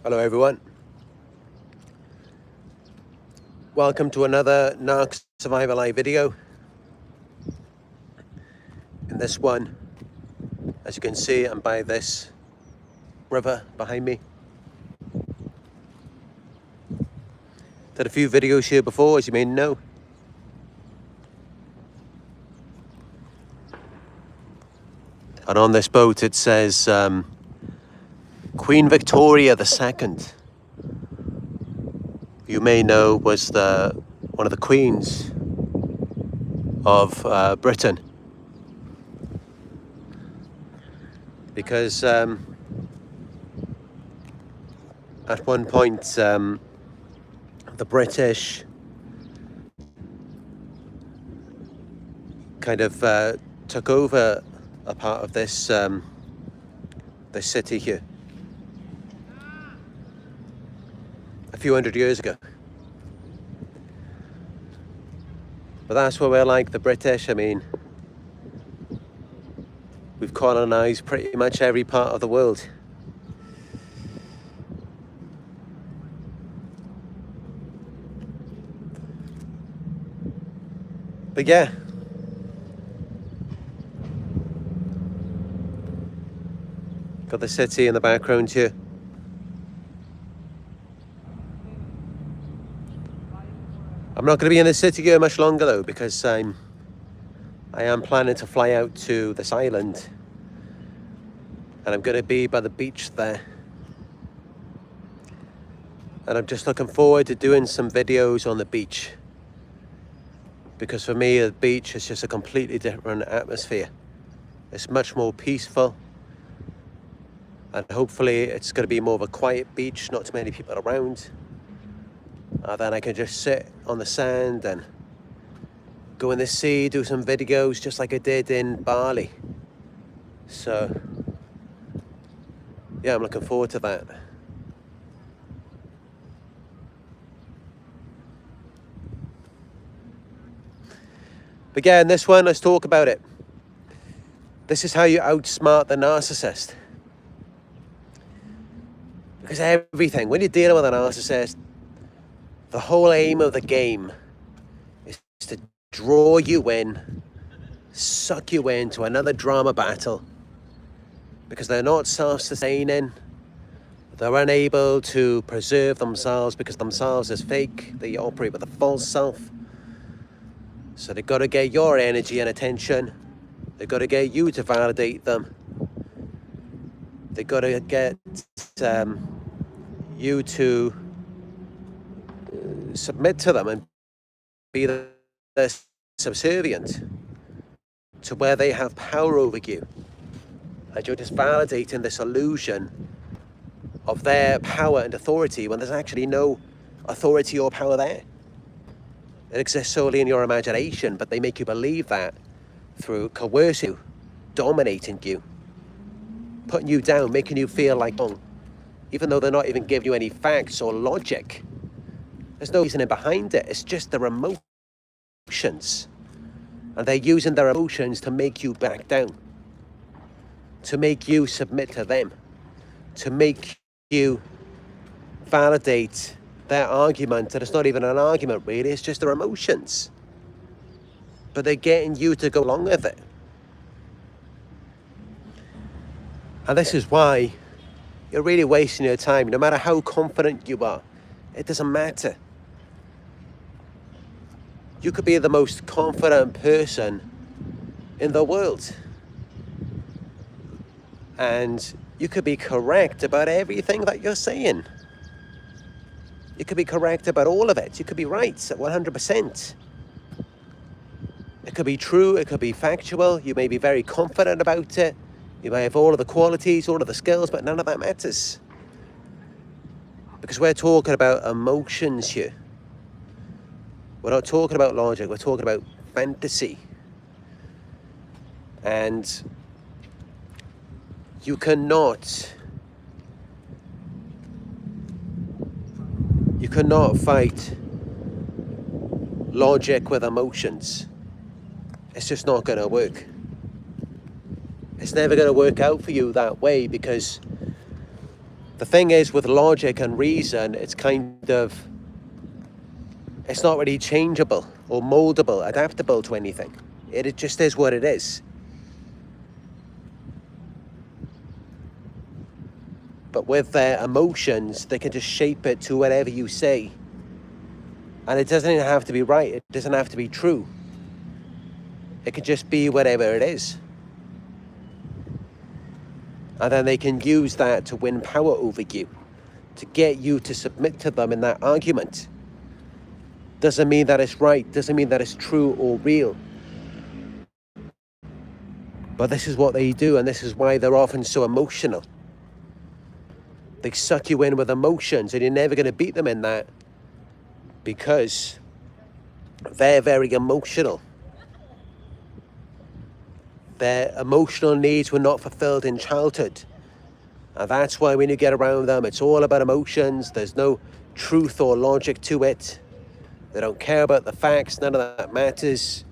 Hello everyone. Welcome to another Narc Survivor live video. In this one, as you can see, I'm by this river behind me. Did a few videos here before, as you may know. And on this boat it says Queen Victoria II. You may know was one of the queens of Britain, because at one point the British kind of took over a part of this this city here a few hundred years ago. But that's where we're like the British. I mean, we've colonized pretty much every part of the world. But yeah, got the city in the background here. I'm not going to be in the city here much longer though, because I am planning to fly out to this island, and I'm going to be by the beach there. And I'm just looking forward to doing some videos on the beach, because for me the beach is just a completely different atmosphere. It's much more peaceful, and hopefully it's going to be more of a quiet beach, not too many people around. Then I can just sit on the sand and go in the sea, do some videos just like I did in Bali. So yeah, I'm looking forward to that. But yeah, in this one, let's talk about it. This is how you outsmart the narcissist. Because everything, when you're dealing with a narcissist, the whole aim of the game is to draw you in, suck you into another drama battle, because they're not self-sustaining. They're unable to preserve themselves because themselves is fake. They operate with a false self. So they've got to get your energy and attention. They've got to get you to validate them. They've got to get you to submit to them and be their subservient to where they have power over you. And you're just validating this illusion of their power and authority when there's actually no authority or power there. It exists solely in your imagination, but they make you believe that through coercing you, dominating you, putting you down, making you feel like wrong, even though they're not even giving you any facts or logic. There's no reasoning behind it. It's just their emotions. And they're using their emotions to make you back down, to make you submit to them, to make you validate their argument. And it's not even an argument, really. It's just their emotions. But they're getting you to go along with it. And this is why you're really wasting your time. No matter how confident you are, it doesn't matter. You could be the most confident person in the world, and you could be correct about everything that you're saying. You could be correct about all of it. You could be right at 100%. It could be true, it could be factual. You may be very confident about it. You may have all of the qualities, all of the skills, but none of that matters. Because we're talking about emotions here. We're not talking about logic, we're talking about fantasy. And you cannot fight logic with emotions. It's just not going to work. It's never going to work out for you that way, because The thing is, with logic and reason, it's not really changeable or moldable, adaptable to anything. It just is what it is. But with their emotions, they can just shape it to whatever you say. And it doesn't even have to be right. It doesn't have to be true. It can just be whatever it is. And then they can use that to win power over you, to get you to submit to them in that argument. Doesn't mean that it's right, doesn't mean that it's true or real. But this is what they do, and this is why they're often so emotional. They suck you in with emotions, and you're never going to beat them in that, because they're very emotional. Their emotional needs were not fulfilled in childhood. And that's why when you get around them, it's all about emotions. There's no truth or logic to it. They don't care about the facts. None of that matters.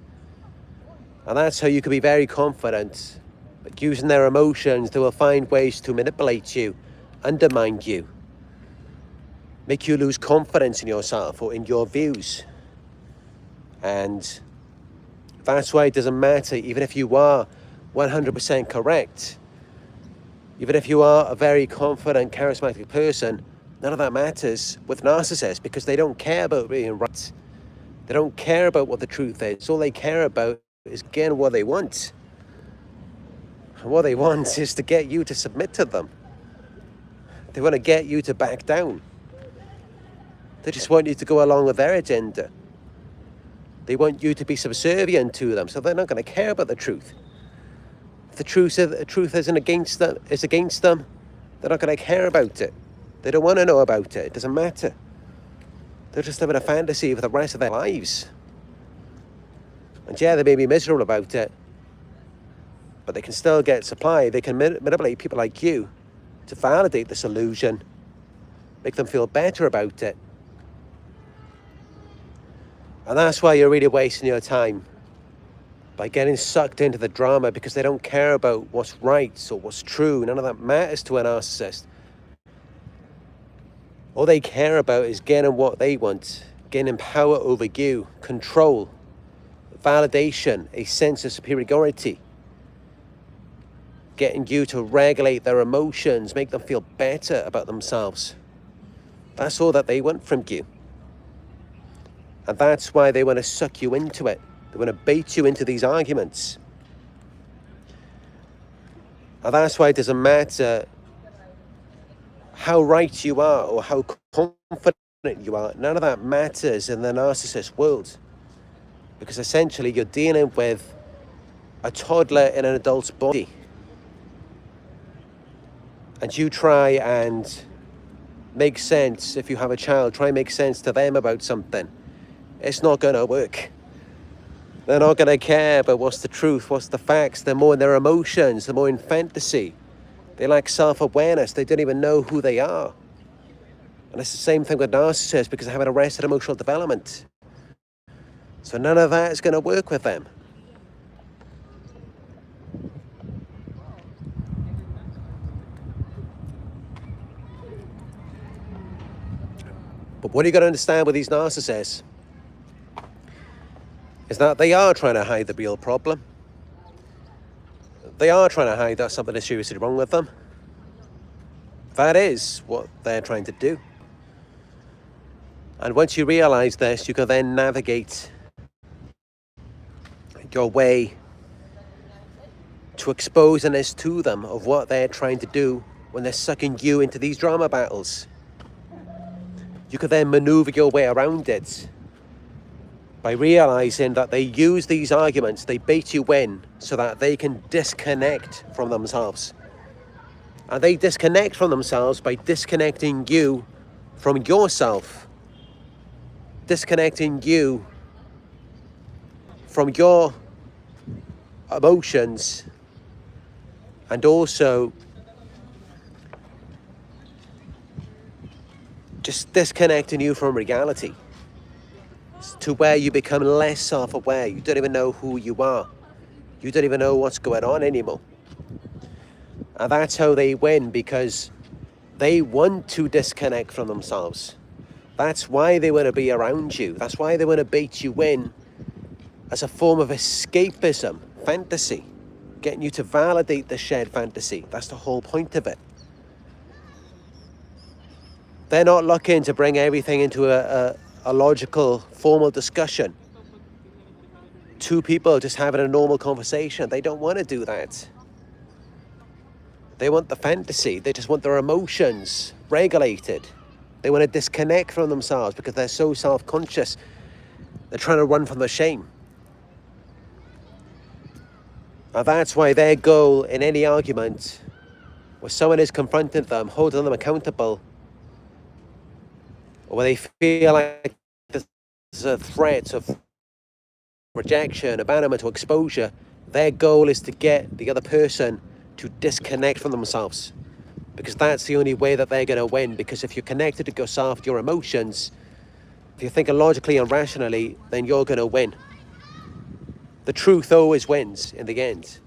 And that's how you can be very confident that using their emotions, they will find ways to manipulate you, undermine you, make you lose confidence in yourself or in your views. And that's why it doesn't matter, even if you are 100% correct, even if you are a very confident, charismatic person, none of that matters with narcissists, because they don't care about being right. They don't care about what the truth is. All they care about is getting what they want. And what they want is to get you to submit to them. They want to get you to back down. They just want you to go along with their agenda. They want you to be subservient to them, so they're not going to care about the truth. If the truth isn't against them, they're not going to care about it. They don't want to know about it. It doesn't matter. They're just living a fantasy for the rest of their lives. And yeah, they may be miserable about it, but they can still get supply. They can manipulate people like you to validate this illusion, make them feel better about it. And that's why you're really wasting your time by getting sucked into the drama, because they don't care about what's right or what's true. None of that matters to a narcissist. All they care about is getting what they want, gaining power over you, control, validation, a sense of superiority, getting you to regulate their emotions, make them feel better about themselves. That's all that they want from you. And that's why they want to suck you into it. They want to bait you into these arguments. And that's why it doesn't matter how right you are or how confident you are. None of that matters in the narcissist world. Because essentially you're dealing with a toddler in an adult's body. And you try and make sense, if you have a child, try and make sense to them about something. It's not going to work. They're not going to care about what's the truth, what's the facts. They're more in their emotions, they're more in fantasy. They lack self-awareness. They don't even know who they are. And it's the same thing with narcissists, because they haven't arrested emotional development. So none of that is going to work with them. But what you got to understand with these narcissists is that they are trying to hide the real problem. They are trying to hide that something is seriously wrong with them. That is what they're trying to do. And once you realize this, you can then navigate your way to exposing this to them of what they're trying to do when they're sucking you into these drama battles. You can then maneuver your way around it by realizing that they use these arguments, they bait you in so that they can disconnect from themselves. And they disconnect from themselves by disconnecting you from yourself, disconnecting you from your emotions, and also just disconnecting you from reality, to where you become less self-aware. You don't even know who you are. You don't even know what's going on anymore. And that's how they win, because They want to disconnect from themselves. That's why they want to be around you. That's why they want to bait you in as a form of escapism, fantasy, getting you to validate the shared fantasy. That's the whole point of it. They're not looking to bring everything into a logical, formal discussion. Two people just having a normal conversation. They don't want to do that. They want the fantasy. They just want their emotions regulated. They want to disconnect from themselves because they're so self-conscious. They're trying to run from the shame. And that's why their goal in any argument where someone is confronting them, holding them accountable, or where they feel like there's a threat of rejection, abandonment, or exposure, their goal is to get the other person to disconnect from themselves. Because that's the only way that they're going to win. Because if you're connected to yourself, your emotions, if you're thinking logically and rationally, then you're going to win. The truth always wins in the end.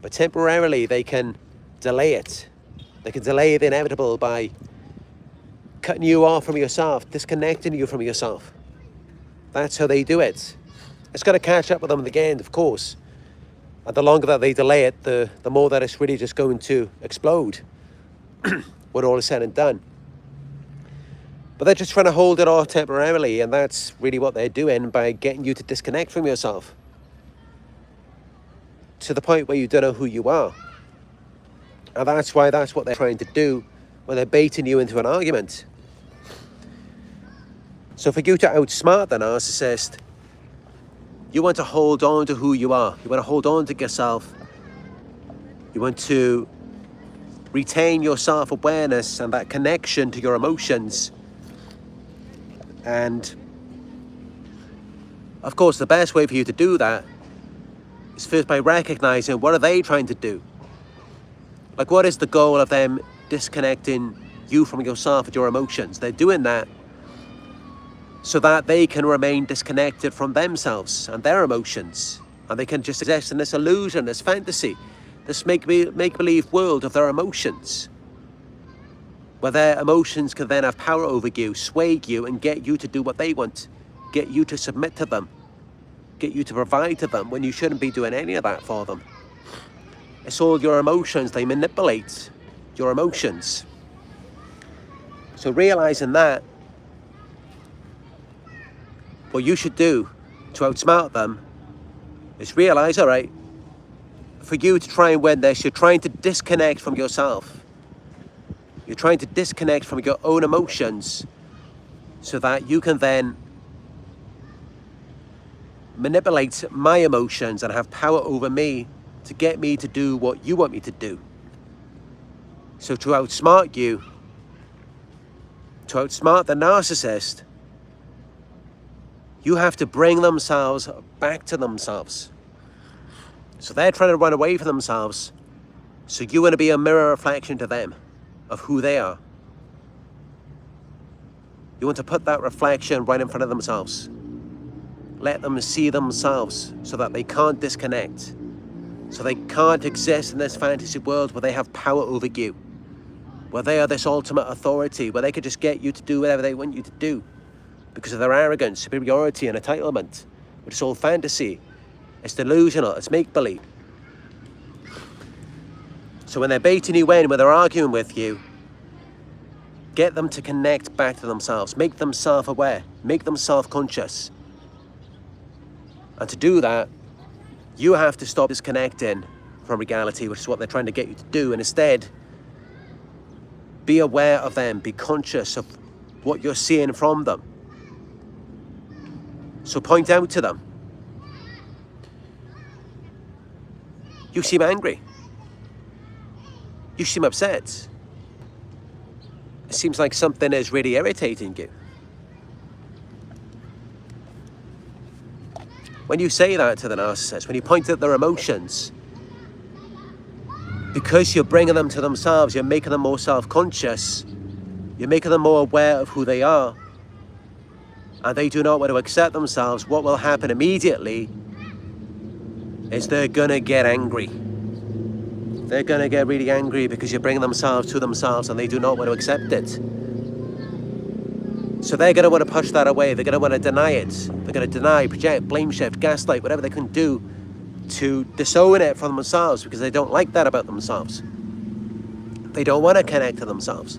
But temporarily, they can delay it. They can delay the inevitable by cutting you off from yourself, disconnecting you from yourself. That's how they do it. It's got to catch up with them in the end, of course. And the longer that they delay it, the more that it's really just going to explode when all is said and done. But they're just trying to hold it off temporarily, and that's really what they're doing by getting you to disconnect from yourself to the point where you don't know who you are. And that's why that's what they're trying to do when they're baiting you into an argument. So for you to outsmart the narcissist, you want to hold on to who you are. You want to hold on to yourself. You want to retain your self-awareness and that connection to your emotions. And of course, the best way for you to do that is first by recognizing what are they trying to do. Like, what is the goal of them disconnecting you from yourself and your emotions? They're doing that so that they can remain disconnected from themselves and their emotions. And they can just exist in this illusion, this fantasy, this make-believe world of their emotions, where their emotions can then have power over you, sway you, and get you to do what they want, get you to submit to them, get you to provide to them when you shouldn't be doing any of that for them. It's all your emotions. They manipulate your emotions. So realizing that, what you should do to outsmart them is realize, all right, for you to try and win this, you're trying to disconnect from yourself. You're trying to disconnect from your own emotions so that you can then manipulate my emotions and have power over me to get me to do what you want me to do. So to outsmart you, to outsmart the narcissist, you have to bring themselves back to themselves. So they're trying to run away from themselves. So you want to be a mirror reflection to them of who they are. You want to put that reflection right in front of themselves. Let them see themselves so that they can't disconnect. So they can't exist in this fantasy world where they have power over you, where they are this ultimate authority, where they could just get you to do whatever they want you to do because of their arrogance, superiority, and entitlement, which is all fantasy. It's delusional, it's make-believe. So when they're baiting you in, when they're arguing with you, get them to connect back to themselves, make them self-aware, make them self-conscious. And to do that, you have to stop disconnecting from reality, which is what they're trying to get you to do, and instead be aware of them, be conscious of what you're seeing from them. So point out to them, you seem angry, you seem upset, it seems like something is really irritating you. When you say that to the narcissist, when you point out their emotions, because you're bringing them to themselves, you're making them more self-conscious, you're making them more aware of who they are, and they do not want to accept themselves, what will happen immediately is they're gonna get angry. They're going to get really angry because you bring themselves to themselves and they do not want to accept it. So they're going to want to push that away. They're going to want to deny it. They're going to deny, project, blame shift, gaslight, whatever they can do to disown it from themselves because they don't like that about themselves. They don't want to connect to themselves.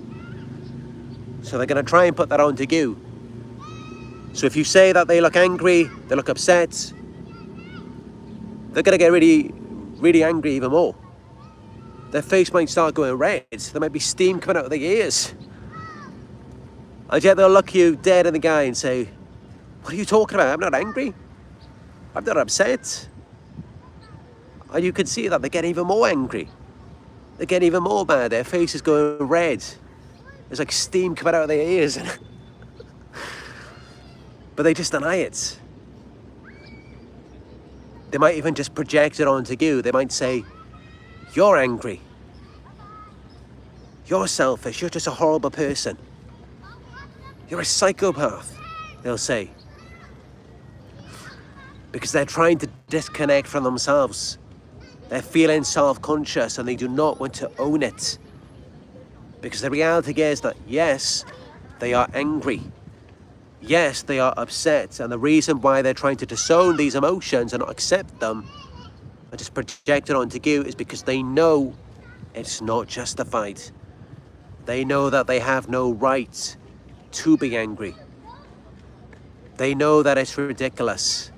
So they're going to try and put that onto you. So if you say that they look angry, they look upset, they're going to get really, really angry even more. Their face might start going red. There might be steam coming out of their ears. And yet they'll look you dead in the eye and say, what are you talking about? I'm not angry. I'm not upset. And you can see that they get even more angry. They get even more mad. Their face is going red. There's like steam coming out of their ears. But they just deny it. They might even just project it onto you. They might say, you're angry. You're selfish. You're just a horrible person. You're a psychopath, they'll say. Because they're trying to disconnect from themselves. They're feeling self-conscious and they do not want to own it. Because the reality is that, yes, they are angry. Yes, they are upset. And the reason why they're trying to disown these emotions and not accept them and just project it onto you is because they know it's not justified. They know that they have no right to be angry. They know that it's ridiculous.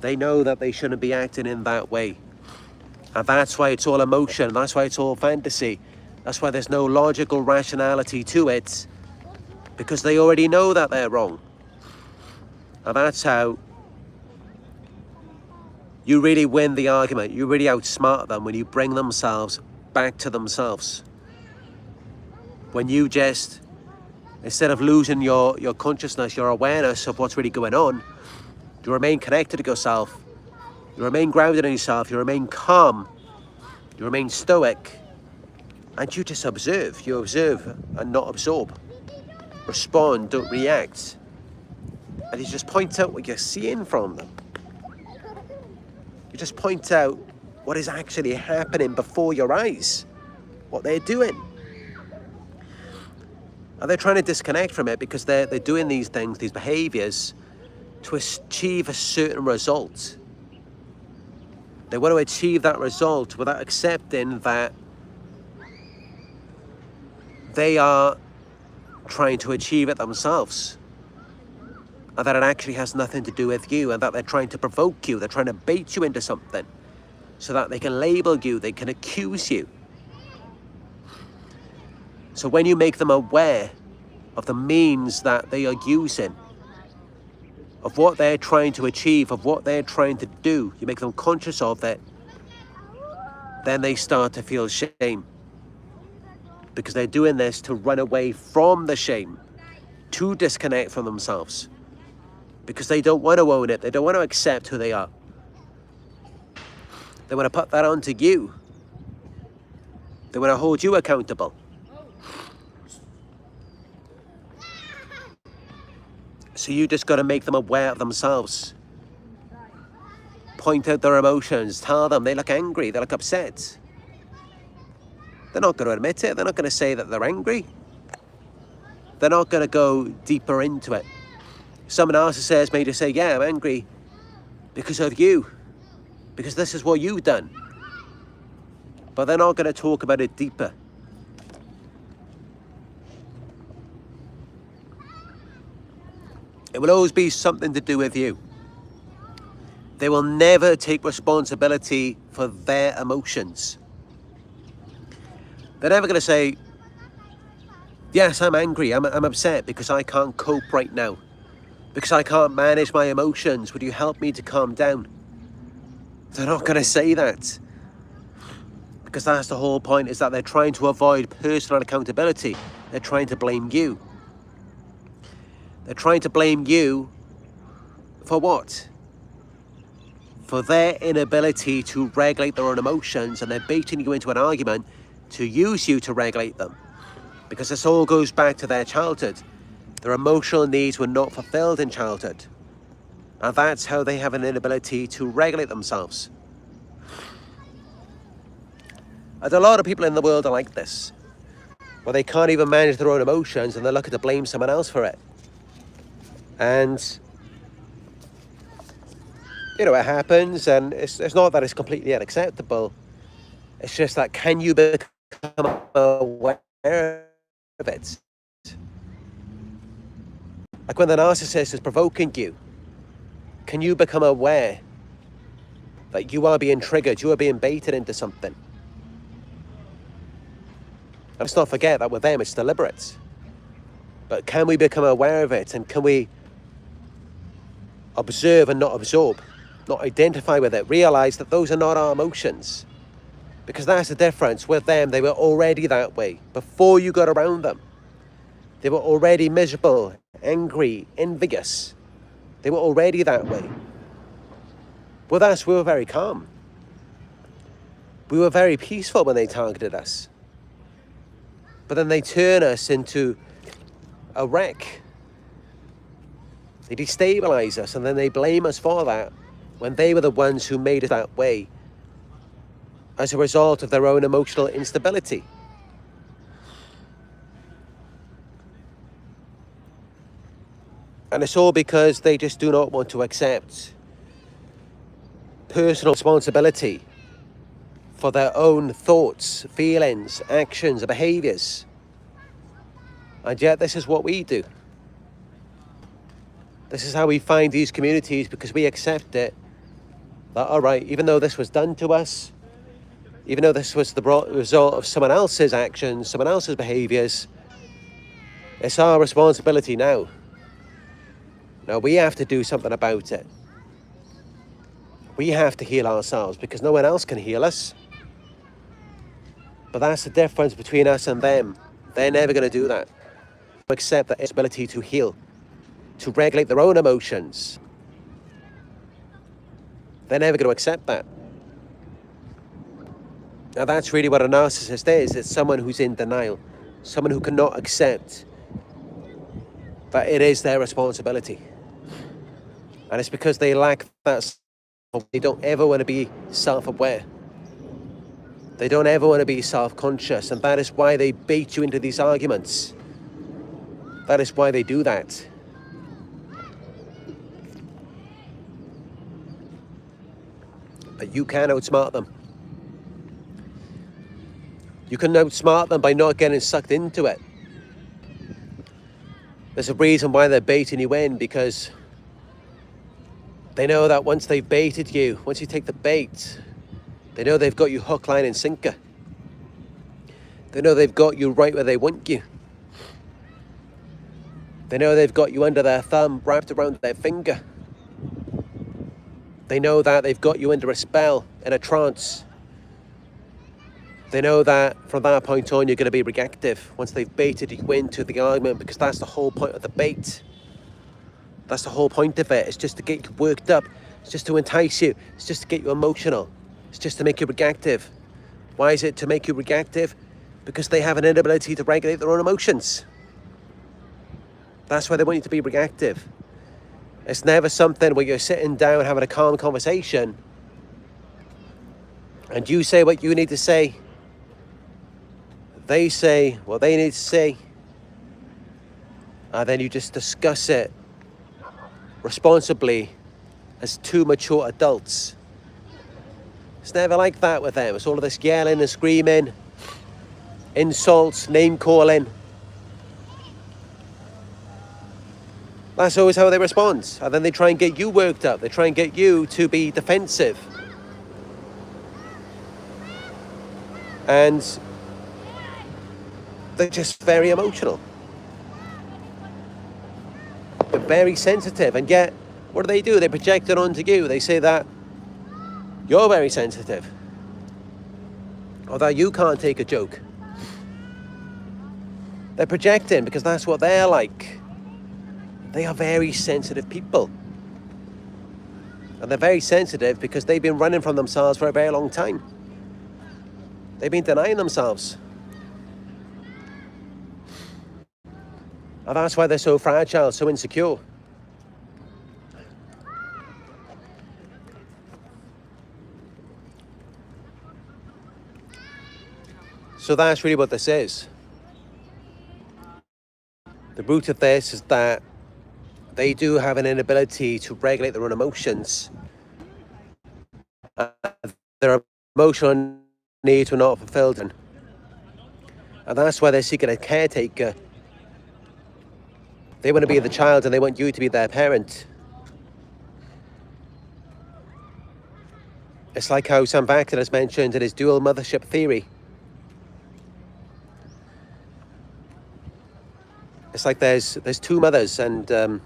They know that they shouldn't be acting in that way. And that's why it's all emotion. That's why it's all fantasy. That's why there's no logical rationality to it. Because they already know that they're wrong. And that's how you really win the argument. You really outsmart them when you bring themselves back to themselves. When you just, instead of losing your consciousness, your awareness of what's really going on, you remain connected to yourself. You remain grounded in yourself. You remain calm. You remain stoic. And you just observe. You observe and not absorb. Respond, don't react. And you just point out what you're seeing from them. You just point out what is actually happening before your eyes. What they're doing. And they're trying to disconnect from it because they're doing these things, these behaviors, to achieve a certain result. They want to achieve that result without accepting that they are trying to achieve it themselves. And that it actually has nothing to do with you, and that they're trying to provoke you, they're trying to bait you into something so that they can label you, they can accuse you. So when you make them aware of the means that they are using, of what they're trying to achieve, of what they're trying to do, you make them conscious of that, then they start to feel shame. Because they're doing this to run away from the shame, to disconnect from themselves. Because they don't want to own it, they don't want to accept who they are. They want to put that onto you. They want to hold you accountable. So you just got to make them aware of themselves. Point out their emotions. Tell them they look angry, they look upset. They're not going to admit it. They're not going to say that they're angry. They're not going to go deeper into it. Some narcissists may just say, yeah, I'm angry because of you. Because this is what you've done. But they're not going to talk about it deeper. It will always be something to do with you. They will never take responsibility for their emotions. They're never going to say, yes, I'm angry, I'm upset because I can't cope right now. Because I can't manage my emotions. Would you help me to calm down? They're not going to say that. Because that's the whole point, is that they're trying to avoid personal accountability. They're trying to blame you. They're trying to blame you for what? For their inability to regulate their own emotions, and they're baiting you into an argument to use you to regulate them. Because this all goes back to their childhood. Their emotional needs were not fulfilled in childhood. And that's how they have an inability to regulate themselves. And a lot of people in the world are like this, where they can't even manage their own emotions and they're looking to blame someone else for it. And, you know, it happens, and it's not that it's completely unacceptable. It's just that, can you become aware of it? Like when the narcissist is provoking you, can you become aware that you are being triggered, you are being baited into something? And let's not forget that with them it's deliberate. But can we become aware of it, and can we observe and not absorb, not identify with it, realize that those are not our emotions? Because that's the difference. With them, they were already that way before you got around them. They were already miserable, angry, envious. They were already that way. With us, we were very calm. We were very peaceful when they targeted us. But then they turn us into a wreck. They destabilize us, and then they blame us for that, when they were the ones who made it that way as a result of their own emotional instability. And it's all because they just do not want to accept personal responsibility for their own thoughts, feelings, actions, and behaviors. And yet this is what we do. This is how we find these communities, because we accept it. That, all right, even though this was done to us, even though this was the result of someone else's actions, someone else's behaviors, it's our responsibility now. Now we have to do something about it. We have to heal ourselves, because no one else can heal us. But that's the difference between us and them. They're never going to do that. Accept that ability to heal, to regulate their own emotions. They're never going to accept that. Now that's really what a narcissist is. It's someone who's in denial, someone who cannot accept that it is their responsibility. And it's because they lack that. They don't ever want to be self-aware. They don't ever want to be self-conscious, and that is why they bait you into these arguments. That is why they do that. But you can outsmart them. You can outsmart them by not getting sucked into it. There's a reason why they're baiting you in, because they know that once they've baited you, once you take the bait, they know they've got you hook, line, and sinker. They know they've got you right where they want you. They know they've got you under their thumb, wrapped around their finger. They know that they've got you under a spell, in a trance. They know that from that point on, you're going to be reactive once they've baited you into the argument, because that's the whole point of the bait. That's the whole point of it. It's just to get you worked up. It's just to entice you. It's just to get you emotional. It's just to make you reactive. Why is it to make you reactive? Because they have an inability to regulate their own emotions. That's why they want you to be reactive. It's never something where you're sitting down having a calm conversation and you say what you need to say. They say what they need to say. And then you just discuss it responsibly as two mature adults. It's never like that with them. It's all of this yelling and screaming, insults, name calling. That's always how they respond. And then they try and get you worked up. They try and get you to be defensive. And they're just very emotional. They're very sensitive. And yet, what do? They project it onto you. They say that you're very sensitive, or that you can't take a joke. They're projecting because that's what they're like. They are very sensitive people. And they're very sensitive because they've been running from themselves for a very long time. They've been denying themselves. And that's why they're so fragile, so insecure. So that's really what this is. The root of this is that they do have an inability to regulate their own emotions. Their emotional needs were not fulfilled. And that's why they're seeking a caretaker. They want to be the child and they want you to be their parent. It's like how Sam Vaktin has mentioned in his dual mothership theory. It's like there's two mothers, and you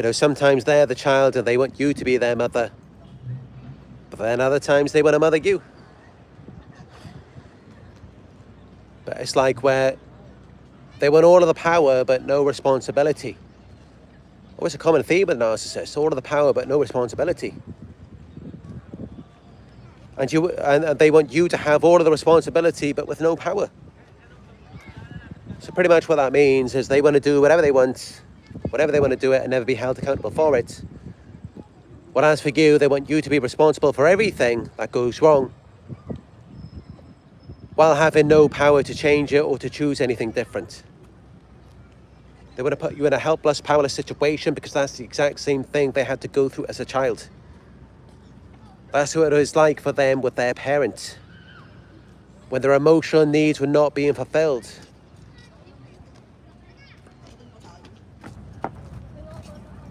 know, sometimes they're the child and they want you to be their mother, but then other times they want to mother you. But it's like where they want all of the power but no responsibility. Always a common theme with narcissists: all of the power but no responsibility. And they want you to have all of the responsibility but with no power. So pretty much what that means is they want to do whatever they want to do it, and never be held accountable for it. Whereas for you, they want you to be responsible for everything that goes wrong, while having no power to change it or to choose anything different. They want to put you in a helpless, powerless situation because that's the exact same thing they had to go through as a child. That's what it was like for them with their parent, when their emotional needs were not being fulfilled.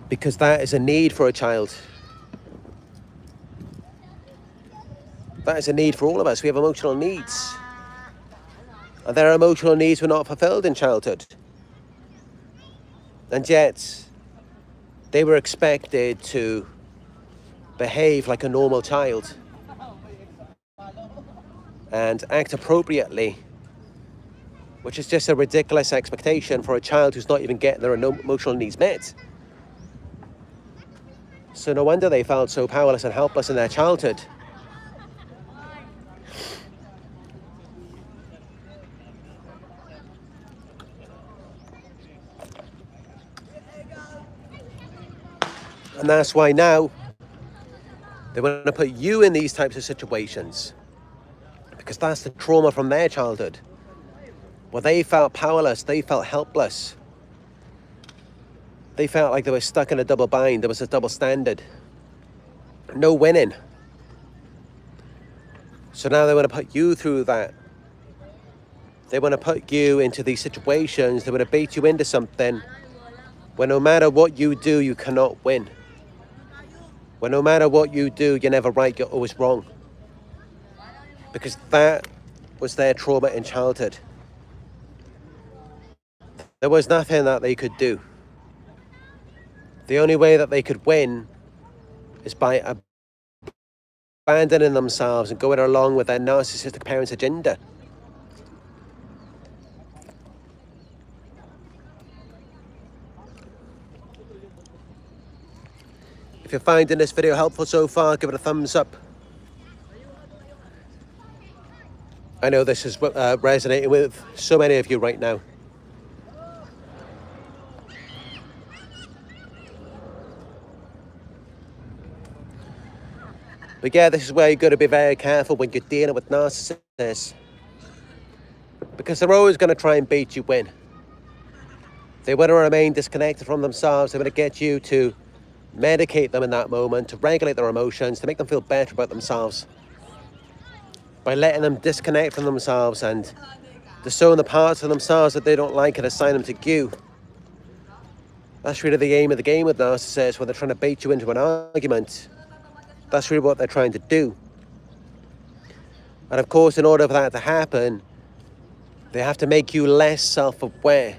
Because that is a need for a child. That is a need for all of us. We have emotional needs. And their emotional needs were not fulfilled in childhood. And yet, they were expected to behave like a normal child and act appropriately, which is just a ridiculous expectation for a child who's not even getting their emotional needs met. So no wonder they felt so powerless and helpless in their childhood. And that's why now they want to put you in these types of situations, because that's the trauma from their childhood, where they felt powerless, they felt helpless. They felt like they were stuck in a double bind. There was a double standard. No winning. So now they want to put you through that. They want to put you into these situations. They want to bait you into something where no matter what you do, you cannot win. Where no matter what you do, you're never right, you're always wrong. Because that was their trauma in childhood. There was nothing that they could do. The only way that they could win is by abandoning themselves and going along with their narcissistic parents' agenda. If you're finding this video helpful so far, give it a thumbs up. I know this is resonating with so many of you right now. But yeah, this is where you've got to be very careful when you're dealing with narcissists, because they're always going to try and bait you in. They want to remain disconnected from themselves. They want to get you to medicate them in that moment, to regulate their emotions, to make them feel better about themselves, by letting them disconnect from themselves and disown the parts of themselves that they don't like and assign them to you. That's really the aim of the game with narcissists, when they're trying to bait you into an argument. That's really what they're trying to do. And of course, in order for that to happen, they have to make you less self-aware.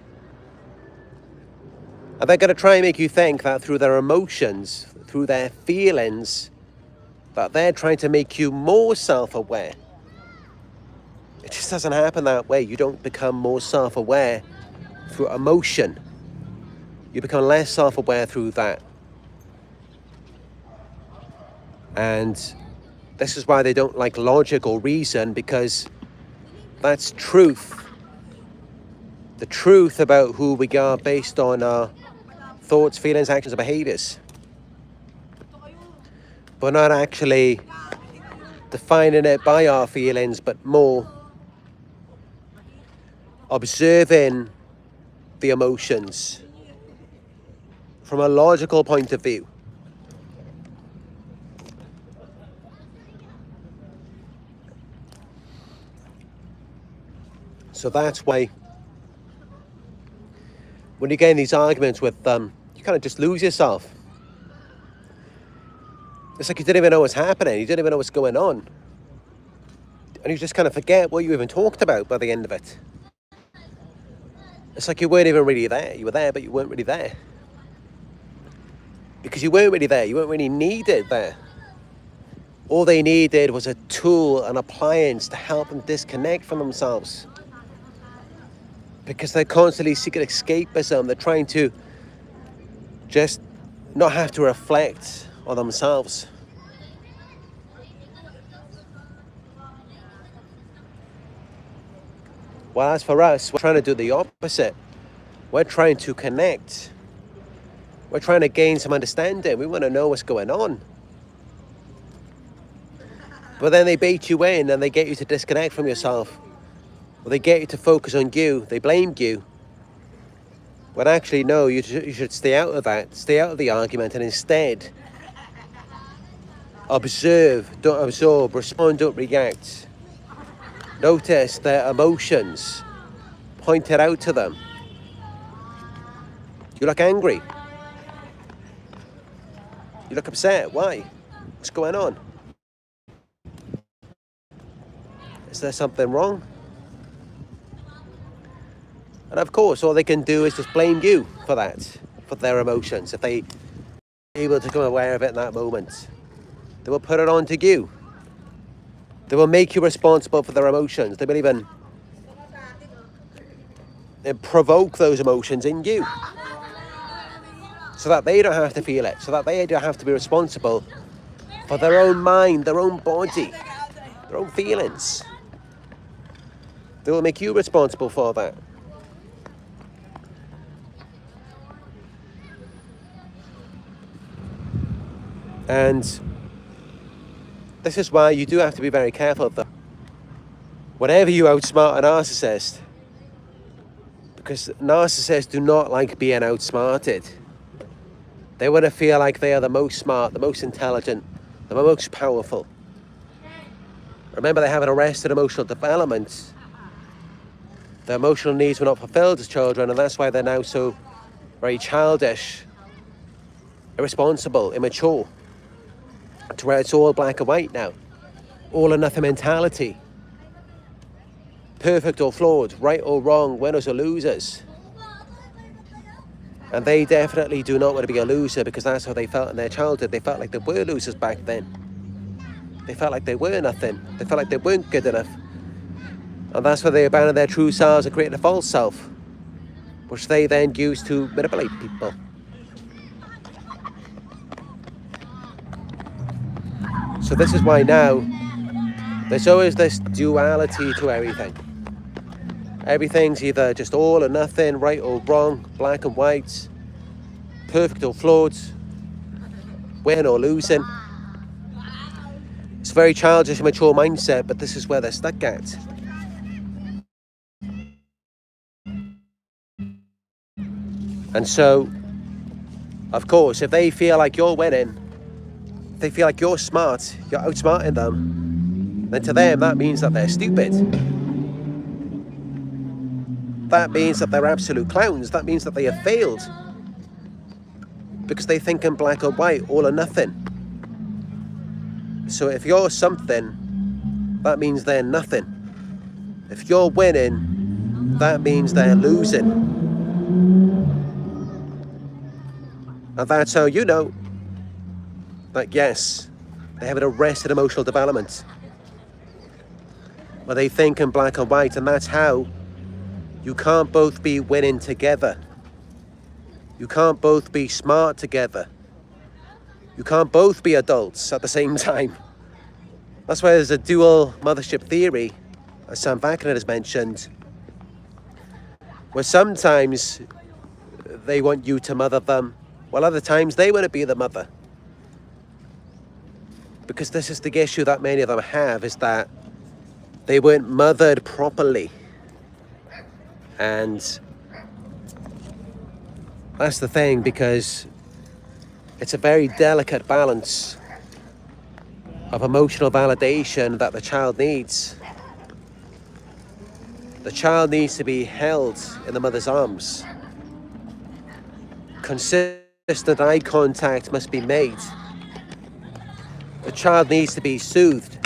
And they're going to try and make you think that through their emotions, through their feelings, that they're trying to make you more self-aware. It just doesn't happen that way. You don't become more self-aware through emotion. You become less self-aware through that. And this is why they don't like logic or reason, because that's truth. The truth about who we are based on our thoughts, feelings, actions, and behaviors. But not actually defining it by our feelings, but more observing the emotions from a logical point of view. So that's why when you get in these arguments with them, you kind of just lose yourself. It's like you didn't even know what's happening. You didn't even know what's going on. And you just kind of forget what you even talked about by the end of it. It's like you weren't even really there. You were there, but you weren't really there. Because you weren't really there. You weren't really needed there. All they needed was a tool, an appliance to help them disconnect from themselves. Because they're constantly seeking escapism. They're trying to just not have to reflect on themselves. Well, as for us, we're trying to do the opposite. We're trying to connect. We're trying to gain some understanding. We want to know what's going on. But then they bait you in and they get you to disconnect from yourself. Or they get you to focus on you. They blame you. When actually, no, you should stay out of that. Stay out of the argument and instead observe, don't absorb, respond, don't react. Notice their emotions. Point it out to them. You look angry. You look upset. Why? What's going on? Is there something wrong? And of course, all they can do is just blame you for that, for their emotions. If they're able to become aware of it in that moment, they will put it on to you. They will make you responsible for their emotions. They will even provoke those emotions in you, so that they don't have to feel it, so that they don't have to be responsible for their own mind, their own body, their own feelings. They will make you responsible for that. And this is why you do have to be very careful of them. Whenever you outsmart a narcissist, because narcissists do not like being outsmarted. They want to feel like they are the most smart, the most intelligent, the most powerful. Remember, they have an arrested emotional development. Their emotional needs were not fulfilled as children, and that's why they're now so very childish, irresponsible, immature. To where it's all black and white now. All or nothing mentality. Perfect or flawed, right or wrong, winners or losers. And they definitely do not want to be a loser, because that's how they felt in their childhood. They felt like they were losers back then. They felt like they were nothing. They felt like they weren't good enough. And that's why they abandoned their true selves and created a false self, which they then used to manipulate people. So this is why now there's always this duality to everything. Everything's either just all or nothing, right or wrong, black and white, perfect or flawed, win or losing. It's a very childish, immature mindset, but this is where they're stuck at. And so, of course, if they feel like you're winning, they feel like you're smart, you're outsmarting them, then to them that means that they're stupid. That means that they're absolute clowns. That means that they have failed. Because they think in black or white, all or nothing. So if you're something, that means they're nothing. If you're winning, that means they're losing. And that's how you know that yes, they have an arrested emotional development where they think in black and white, and that's how you can't both be winning together. You can't both be smart together. You can't both be adults at the same time. That's why there's a dual mothership theory, as Sam Vaknin has mentioned, where sometimes they want you to mother them, while other times they want to be the mother. Because this is the issue that many of them have, is that they weren't mothered properly. And that's the thing, because it's a very delicate balance of emotional validation that the child needs. The child needs to be held in the mother's arms. Consistent eye contact must be made. The child needs to be soothed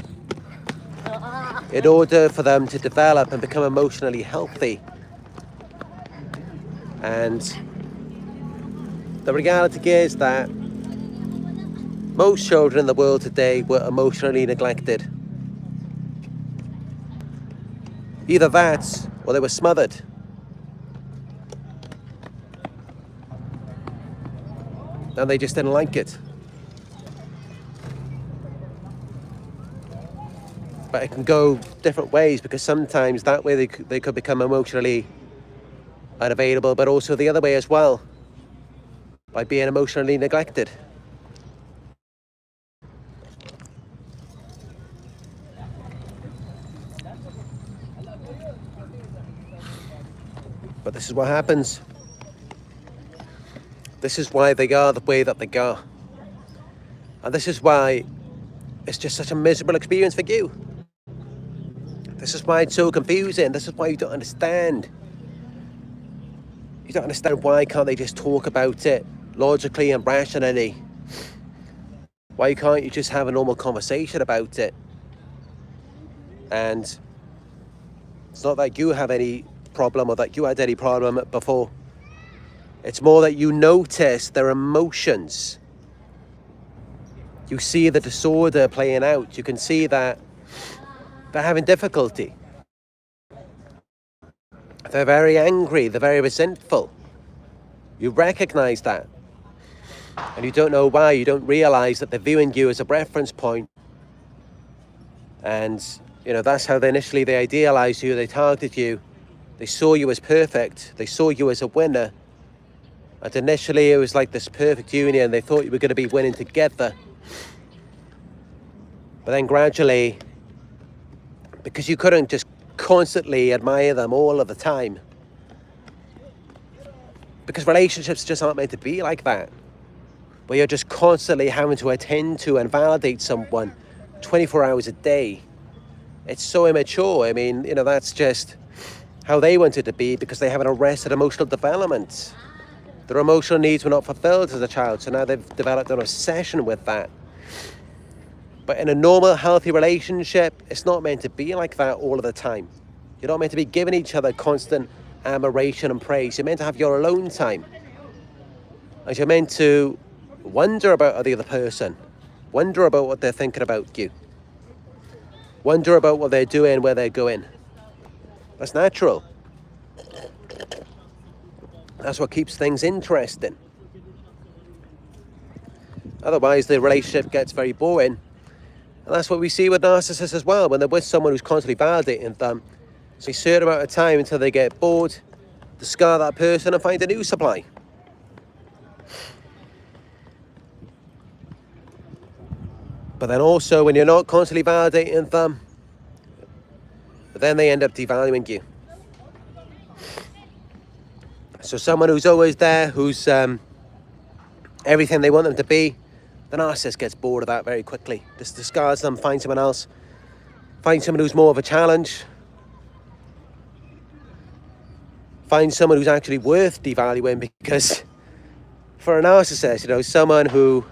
in order for them to develop and become emotionally healthy. And the reality is that most children in the world today were emotionally neglected. Either that, or they were smothered. And they just didn't like it. But it can go different ways, because sometimes that way they could become emotionally unavailable, but also the other way as well, by being emotionally neglected. But this is what happens. This is why they are the way that they are. And this is why it's just such a miserable experience for you. This is why it's so confusing. This is why you don't understand. You don't understand why can't they just talk about it logically and rationally? Why can't you just have a normal conversation about it? And it's not that you have any problem or that you had any problem before. It's more that you notice their emotions. You see the disorder playing out. You can see that they're having difficulty. They're very angry. They're very resentful. You recognize that. And you don't know why. You don't realize that they're viewing you as a reference point. And, you know, that's how they idealized you. They targeted you. They saw you as perfect. They saw you as a winner. And initially it was like this perfect union. They thought you were going to be winning together. But then gradually, because you couldn't just constantly admire them all of the time, because relationships just aren't meant to be like that, where you're just constantly having to attend to and validate someone 24 hours a day. It's so immature. I mean, you know, that's just how they wanted to be, because they have an arrested emotional development. Their emotional needs were not fulfilled as a child, so now they've developed an obsession with that. But in a normal, healthy relationship, it's not meant to be like that all of the time. You're not meant to be giving each other constant admiration and praise. You're meant to have your alone time. And you're meant to wonder about the other person. Wonder about what they're thinking about you. Wonder about what they're doing, where they're going. That's natural. That's what keeps things interesting. Otherwise, the relationship gets very boring. And that's what we see with narcissists as well. When they're with someone who's constantly validating them, it's a certain amount of time until they get bored, discard that person and find a new supply. But then also, when you're not constantly validating them, then they end up devaluing you. So someone who's always there, who's everything they want them to be, the narcissist gets bored of that very quickly. Just discards them, finds someone else. Find someone who's more of a challenge. Find someone who's actually worth devaluing, because for a narcissist, you know, someone who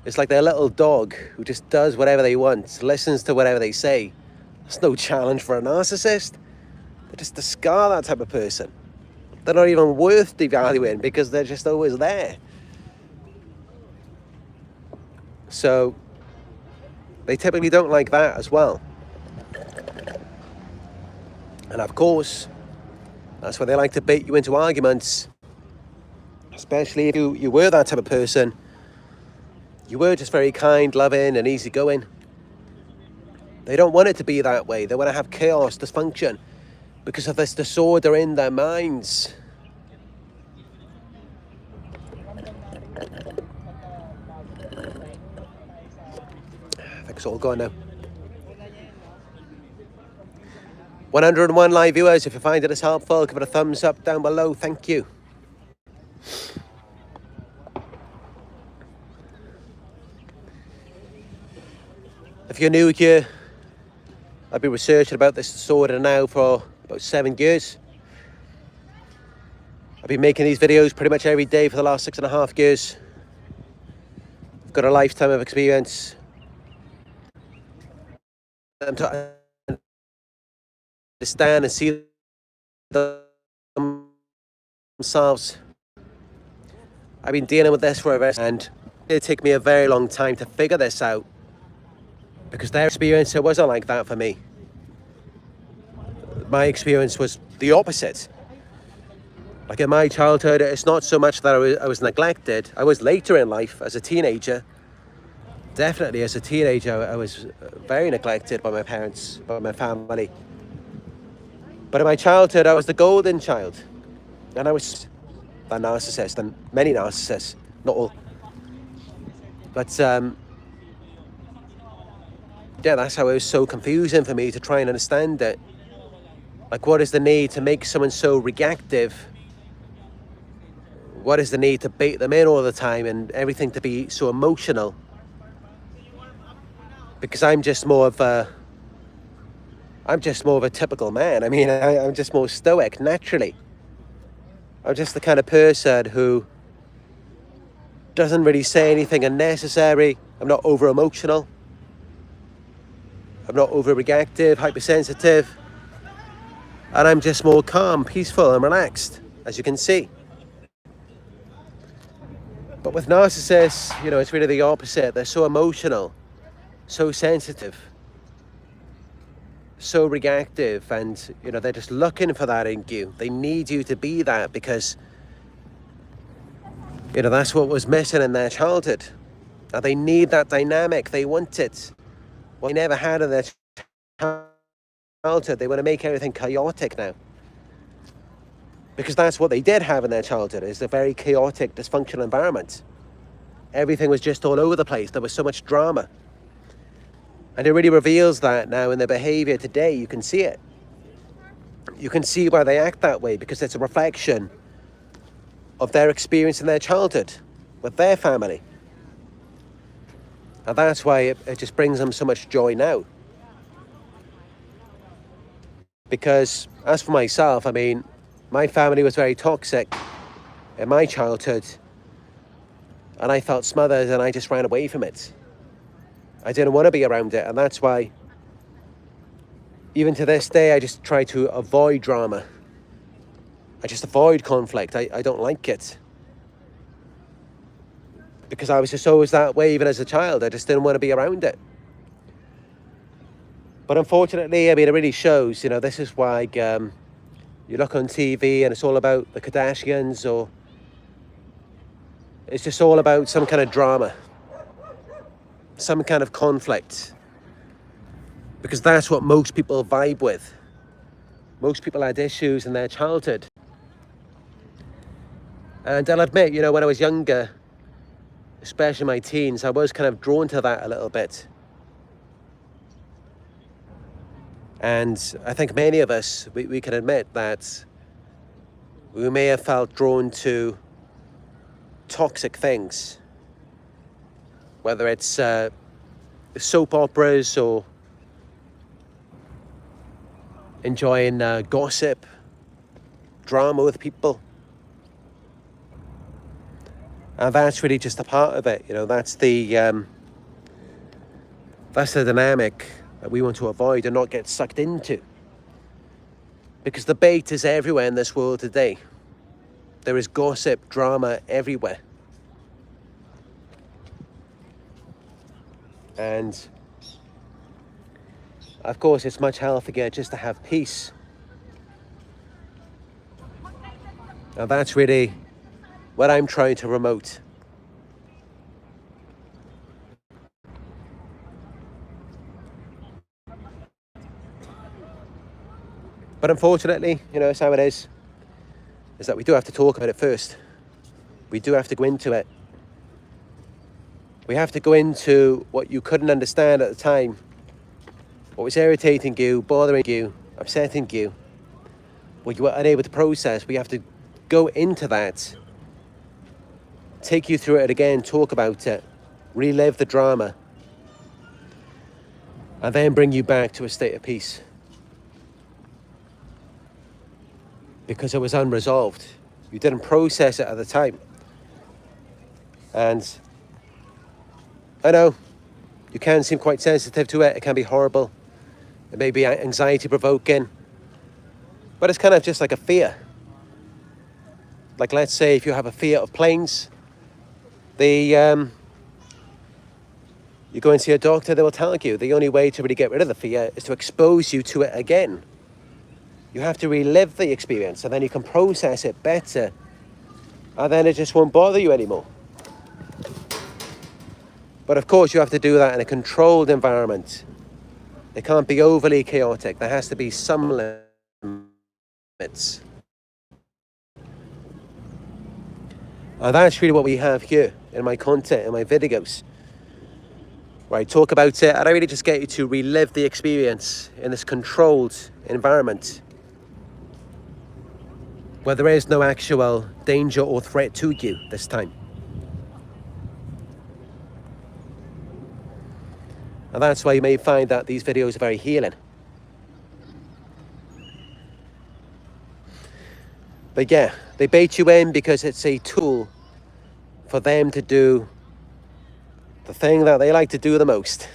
is like their little dog who just does whatever they want, listens to whatever they say, that's no challenge for a narcissist. They just discard that type of person. They're not even worth devaluing, because they're just always there. So they typically don't like that as well. And of course, that's why they like to bait you into arguments. Especially if you were that type of person. You were just very kind, loving and easygoing. They don't want it to be that way. They want to have chaos, dysfunction, because of this disorder in their minds. think it's all gone now. 101 live viewers. If you find this helpful, give it a thumbs up down below. Thank you. If you're new here, I've been researching about this disorder now for about 7 years. I've been making these videos pretty much every day for the last 6.5 years. I've got a lifetime of experience. I'm trying to understand and see themselves. I've been dealing with this for a very, and it'll take me a very long time to figure this out, because their experience, it wasn't like that for me. My experience was the opposite. Like in my childhood, it's not so much that I was neglected. I was later in life as a teenager. Definitely as a teenager, I was very neglected by my parents, by my family. But in my childhood, I was the golden child. And I was a narcissist, and many narcissists, not all. But yeah, that's how it was so confusing for me to try and understand it. Like, what is the need to make someone so reactive? What is the need to bait them in all the time and everything to be so emotional? Because I'm just more of a typical man. I mean, I'm just more stoic naturally. I'm just the kind of person who doesn't really say anything unnecessary. I'm not over emotional. I'm not over reactive, hypersensitive. And I'm just more calm, peaceful and relaxed, as you can see. But with narcissists, you know, it's really the opposite. They're so emotional, so sensitive, so reactive, and, you know, they're just looking for that in you. They need you to be that because, you know, that's what was missing in their childhood. And they need that dynamic. They want it. What they never had in their childhood. They want to make everything chaotic now. Because that's what they did have in their childhood, is a very chaotic, dysfunctional environment. Everything was just all over the place. There was so much drama. And it really reveals that now in their behavior today. You can see it. You can see why they act that way, because it's a reflection of their experience in their childhood with their family. And that's why it just brings them so much joy now. Because as for myself, I mean, my family was very toxic in my childhood, and I felt smothered and I just ran away from it. I didn't want to be around it, and that's why even to this day I just try to avoid drama. I just avoid conflict. I don't like it. Because I was just always that way even as a child. I just didn't want to be around it. But unfortunately, I mean, it really shows, you know, this is why you look on TV and it's all about the Kardashians, or it's just all about some kind of drama, some kind of conflict. Because that's what most people vibe with. Most people had issues in their childhood. And I'll admit, you know, when I was younger, especially my teens, I was kind of drawn to that a little bit. And I think many of us, we can admit that we may have felt drawn to toxic things. Whether it's soap operas or enjoying gossip, drama with people. And that's really just a part of it, you know, that's the dynamic that we want to avoid and not get sucked into. Because the bait is everywhere in this world today. There is gossip, drama everywhere. And of course it's much healthier just to have peace. And that's really what I'm trying to promote. But unfortunately, you know, it's how it is that we do have to talk about it first. We do have to go into it. We have to go into what you couldn't understand at the time, what was irritating you, bothering you, upsetting you, what you were unable to process. We have to go into that, take you through it again, talk about it, relive the drama, and then bring you back to a state of peace. Because it was unresolved. You didn't process it at the time. And I know, you can seem quite sensitive to it. It can be horrible. It may be anxiety provoking. But it's kind of just like a fear. Like, let's say if you have a fear of planes, you go and see a doctor, they will tell you the only way to really get rid of the fear is to expose you to it again. You have to relive the experience, and then you can process it better, and then it just won't bother you anymore. But of course, you have to do that in a controlled environment. It can't be overly chaotic. There has to be some limits. And that's really what we have here in my content, in my videos, where I talk about it, and I really just get you to relive the experience in this controlled environment, where there is no actual danger or threat to you this time. And that's why you may find that these videos are very healing. But yeah, they bait you in because it's a tool for them to do the thing that they like to do the most,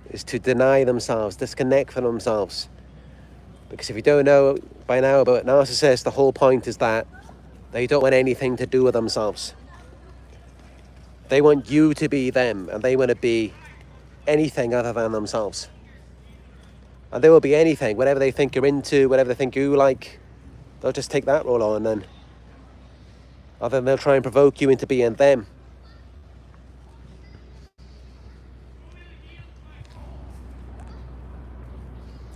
is to deny themselves, disconnect from themselves. Because if you don't know by now about narcissists, the whole point is that they don't want anything to do with themselves. They want you to be them, and they want to be anything other than themselves. And they will be anything, whatever they think you're into, whatever they think you like, they'll just take that role on, and then they'll try and provoke you into being them.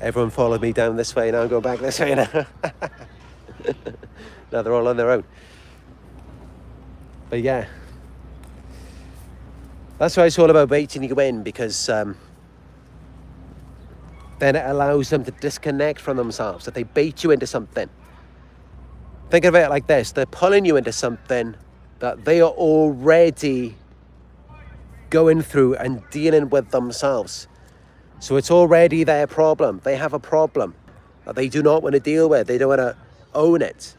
Everyone followed me down this way, now I'm going back this way now. Now they're all on their own. But yeah, that's why it's all about baiting you in, because then it allows them to disconnect from themselves. If they bait you into something, think of it like this: they're pulling you into something that they are already going through and dealing with themselves. So it's already their problem. They have a problem that they do not want to deal with. They don't want to own it.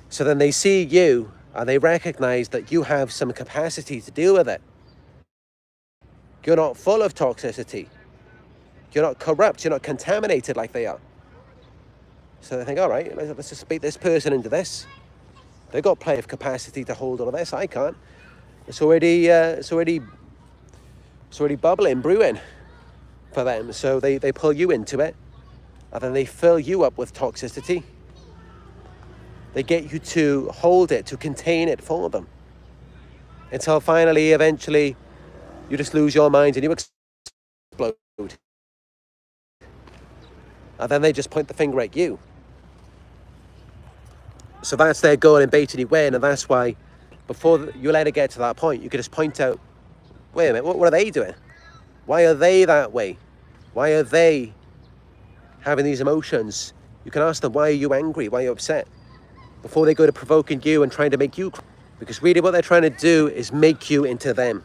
So then they see you and they recognize that you have some capacity to deal with it. You're not full of toxicity. You're not corrupt. You're not contaminated like they are. So they think, all right, let's just bait this person into this. They've got plenty of capacity to hold all of this. I can't. It's already bubbling, brewing for them. So they pull you into it, and then they fill you up with toxicity. They get you to hold it, to contain it for them, until finally, eventually, you just lose your mind and you explode. And then they just point the finger at you. So that's their goal in baiting you in, and that's why before you let it get to that point, you can just point out, wait a minute, what are they doing? Why are they that way? Why are they having these emotions? You can ask them, why are you angry? Why are you upset? Before they go to provoking you and trying to make you cry. Because really what they're trying to do is make you into them.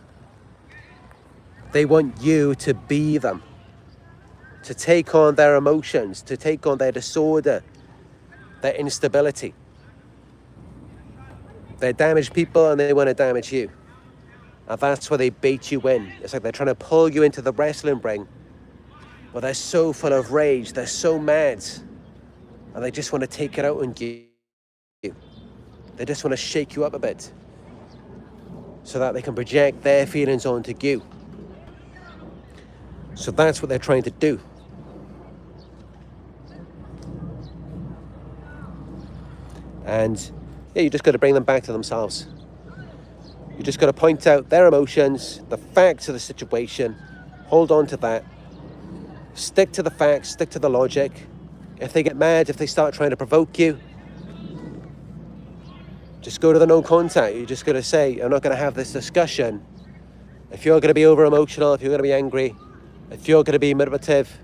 They want you to be them, to take on their emotions, to take on their disorder, their instability. They're damaged people and they want to damage you. And that's where they bait you in. It's like they're trying to pull you into the wrestling ring, but they're so full of rage, they're so mad, and they just want to take it out on you. They just want to shake you up a bit so that they can project their feelings onto you. So that's what they're trying to do. And yeah, you just got to bring them back to themselves. You just got to point out their emotions, the facts of the situation, hold on to that, stick to the facts, stick to the logic. If they get mad, if they start trying to provoke you, Just go to the no contact. You're just going to say, I'm not going to have this discussion. If you're going to be over emotional, if you're going to be angry, if you're going to be manipulative,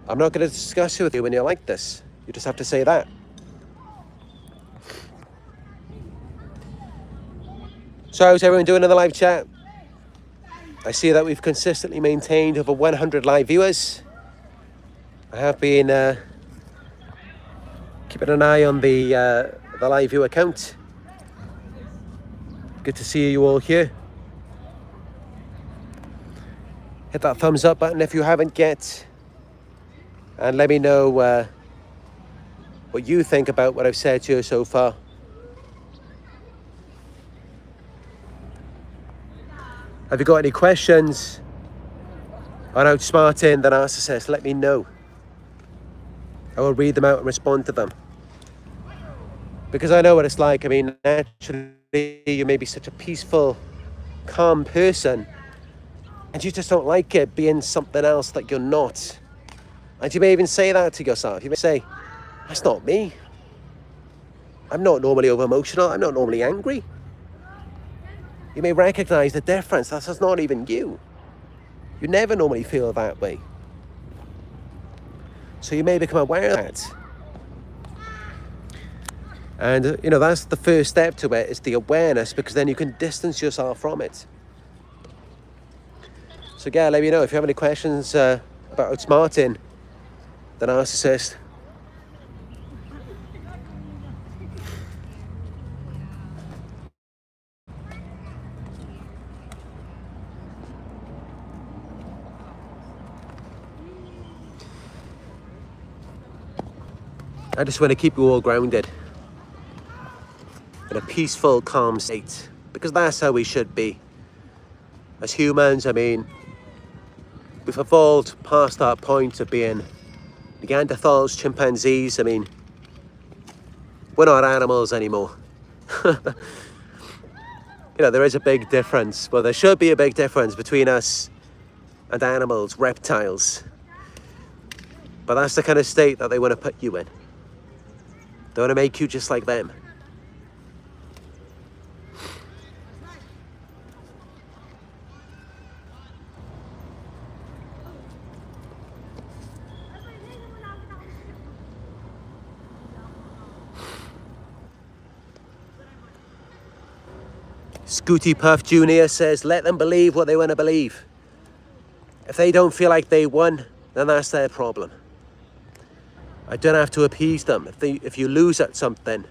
I'm not going to discuss it with you when you're like this. You just have to say that. So how's everyone doing in the live chat? I see that we've consistently maintained over 100 live viewers. I have been keeping an eye on the live viewer count. Good to see you all here. Hit that thumbs up button if you haven't yet. And let me know what you think about what I've said to you so far. Have you got any questions on outsmarting the narcissist? Let me know. I will read them out and respond to them. Because I know what it's like. I mean, naturally, you may be such a peaceful, calm person, and you just don't like it being something else that you're not. And you may even say that to yourself. You may say, that's not me. I'm not normally over emotional. I'm not normally angry. You may recognize the difference. That's not even you. You never normally feel that way. So you may become aware of that. And, you know, that's the first step to it, is the awareness, because then you can distance yourself from it. So, yeah, let me know if you have any questions about outsmarting the narcissist. I just want to keep you all grounded in a peaceful, calm state, because that's how we should be. As humans, I mean, we've evolved past that point of being Neanderthals, chimpanzees. I mean, we're not animals anymore. You know, there is a big difference. Well, there should be a big difference between us and animals, reptiles. But that's the kind of state that they want to put you in. They want to make you just like them. Scooty Puff Jr. says, let them believe what they want to believe. If they don't feel like they won, then that's their problem. I don't have to appease them. If you lose at something,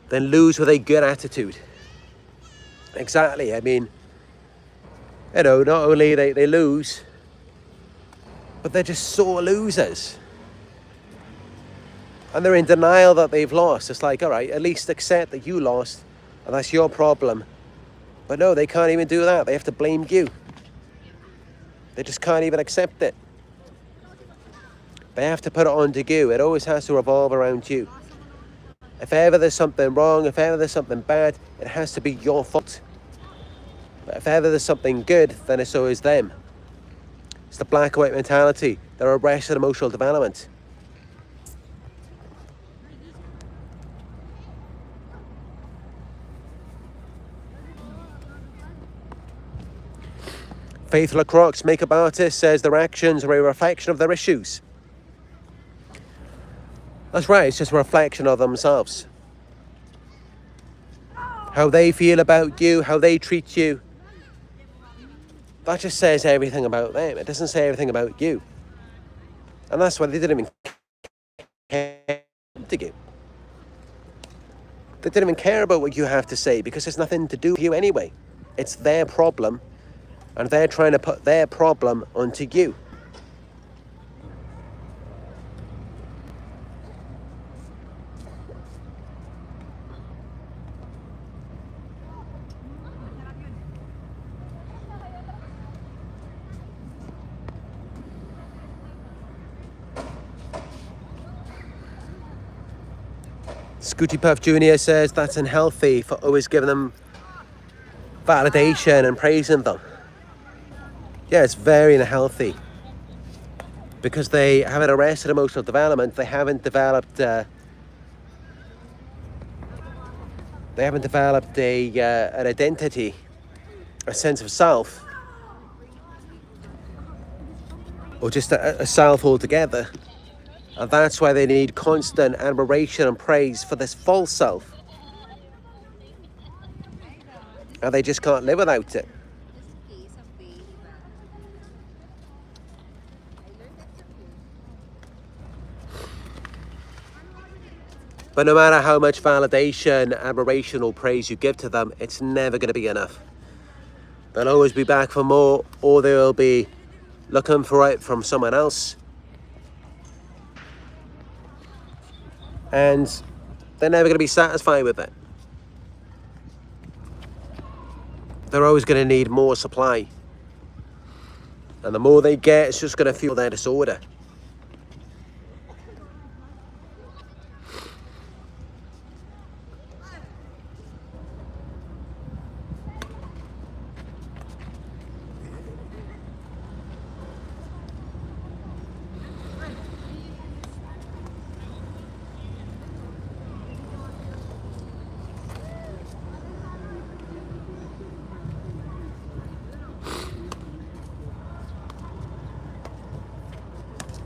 then lose with a good attitude. Exactly. I mean, you know, not only they lose, but they're just sore losers. And they're in denial that they've lost. It's like, all right, at least accept that you lost, and that's your problem. But no, they can't even do that. They have to blame you. They just can't even accept it. They have to put it onto you. It always has to revolve around you. If ever there's something wrong, if ever there's something bad, it has to be your fault. But if ever there's something good, then it's always them. It's the black and white mentality. They're arrested emotional development. Faith LaCroix, makeup artist, says their actions are a reflection of their issues. That's right, it's just a reflection of themselves. How they feel about you, how they treat you. That just says everything about them. It doesn't say everything about you. And that's why they didn't even care to you. They didn't even care about what you have to say, because it's nothing to do with you anyway. It's their problem, and they're trying to put their problem onto you. Scooty Puff Jr. says that's unhealthy for always giving them validation and praising them. Yeah, it's very unhealthy because they haven't arrested emotional development. They haven't developed They haven't developed an identity, a sense of self, or just a self altogether. And that's why they need constant admiration and praise for this false self. And they just can't live without it. But no matter how much validation, admiration or praise you give to them, it's never going to be enough. They'll always be back for more, or they'll be looking for it from someone else. And they're never going to be satisfied with it. They're always going to need more supply. And the more they get, it's just going to fuel their disorder.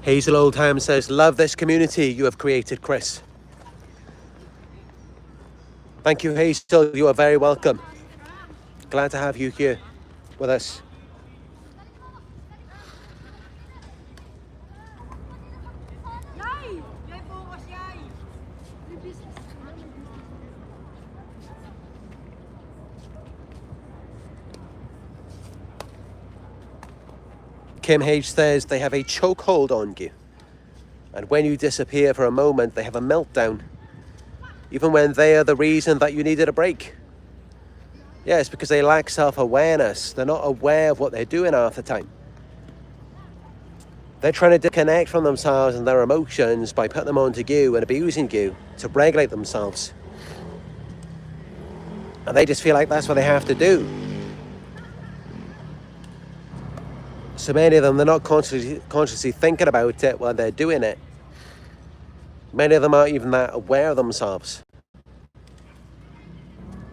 Hazel Oldham says, love this community you have created, Chris. Thank you, Hazel. You are very welcome. Glad to have you here with us. Kim H says they have a chokehold on you. And when you disappear for a moment, they have a meltdown. Even when they are the reason that you needed a break. Yes, because they lack self-awareness. They're not aware of what they're doing half the time. They're trying to disconnect from themselves and their emotions by putting them onto you and abusing you to regulate themselves. And they just feel like that's what they have to do. So many of them, they're not consciously thinking about it while they're doing it. Many of them aren't even that aware of themselves.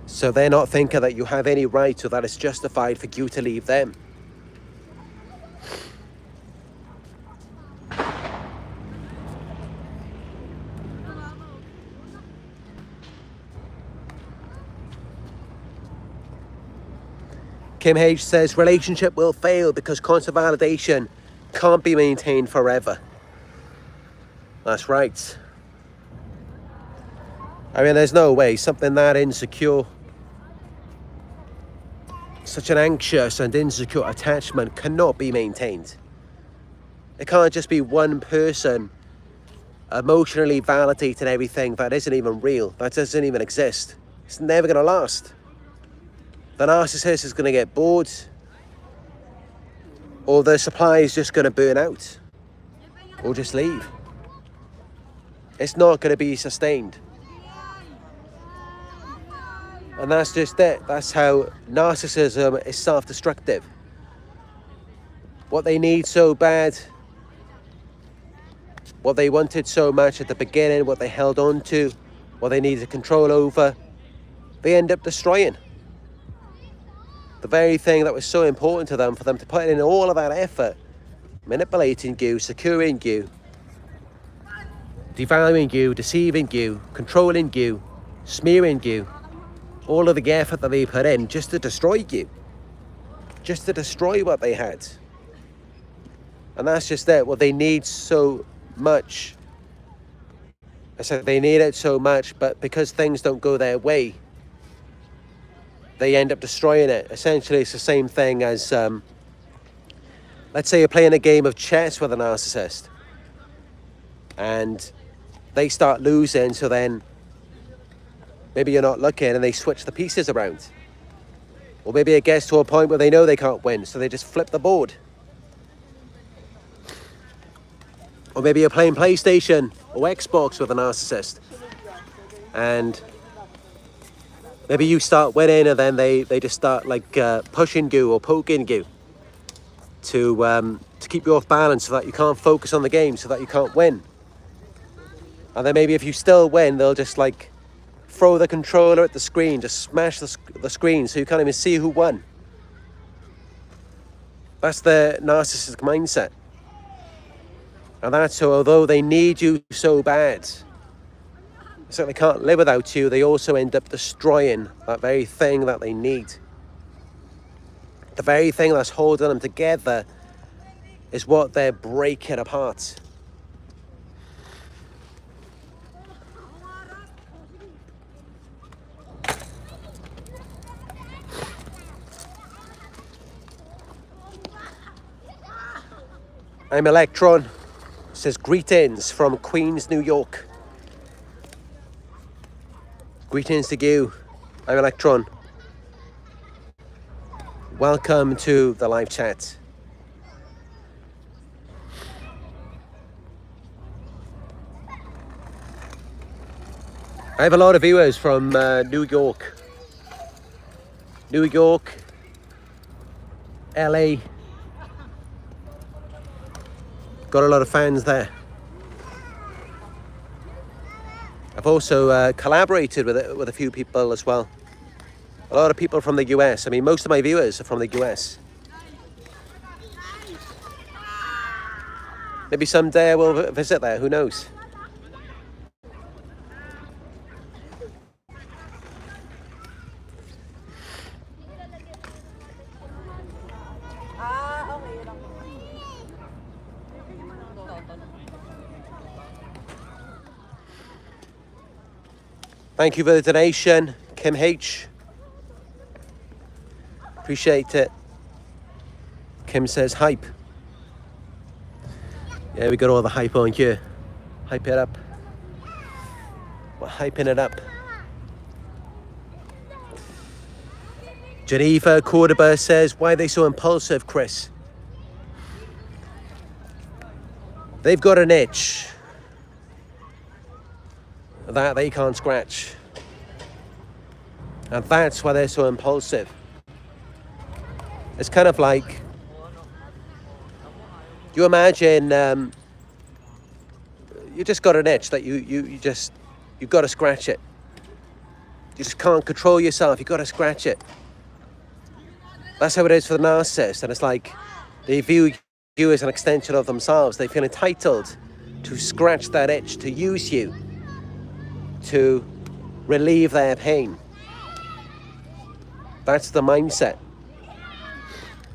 So they're not thinking that you have any right or that it's justified for you to leave them. Kim H says, relationship will fail because constant validation can't be maintained forever. That's right. I mean, there's no way something that insecure, such an anxious and insecure attachment cannot be maintained. It can't just be one person emotionally validating everything that isn't even real, that doesn't even exist. It's never going to last. The narcissist is going to get bored, or the supply is just going to burn out, or just leave. It's not going to be sustained. And that's just it. That's how narcissism is self-destructive. What they need so bad, what they wanted so much at the beginning, what they held on to, what they needed control over, they end up destroying. The very thing that was so important to them, for them to put in all of that effort, manipulating you, securing you, devaluing you, deceiving you, controlling you, smearing you, all of the effort that they put in just to destroy you, just to destroy what they had. And that's just it. What they need so much. I said they need it so much, but because things don't go their way, they end up destroying it. Essentially, it's the same thing as, let's say you're playing a game of chess with a narcissist and they start losing, so then maybe you're not looking and they switch the pieces around. Or maybe it gets to a point where they know they can't win, so they just flip the board. Or maybe you're playing PlayStation or Xbox with a narcissist and maybe you start winning and then they just start like pushing you or poking you to keep you off balance so that you can't focus on the game, so that you can't win. And then maybe if you still win, they'll just like throw the controller at the screen, just smash the screen so you can't even see who won. That's the narcissistic mindset. And that's so, although they need you so bad, so they can't live without you, they also end up destroying that very thing that they need. The very thing that's holding them together is what they're breaking apart. I'm Electron. Says greetings from Queens, New York. Greetings to you. I'm Electron. Welcome to the live chat. I have a lot of viewers from New York, LA. Got a lot of fans there. I've also collaborated with a few people as well. A lot of people from the US. I mean, most of my viewers are from the US. Maybe someday I will visit there, who knows? Thank you for the donation, Kim H. Appreciate it. Kim says hype. Yeah, we got all the hype on here. Hype it up. We're hyping it up. Geneva Cordoba says, why are they so impulsive, Chris? They've got an itch that they can't scratch. And that's why they're so impulsive. It's kind of like, you imagine you just got an itch that you've got to scratch it. You just can't control yourself, you've got to scratch it. That's how it is for the narcissist. And it's like they view you as an extension of themselves. They feel entitled to scratch that itch, to use you, to relieve their pain. That's the mindset.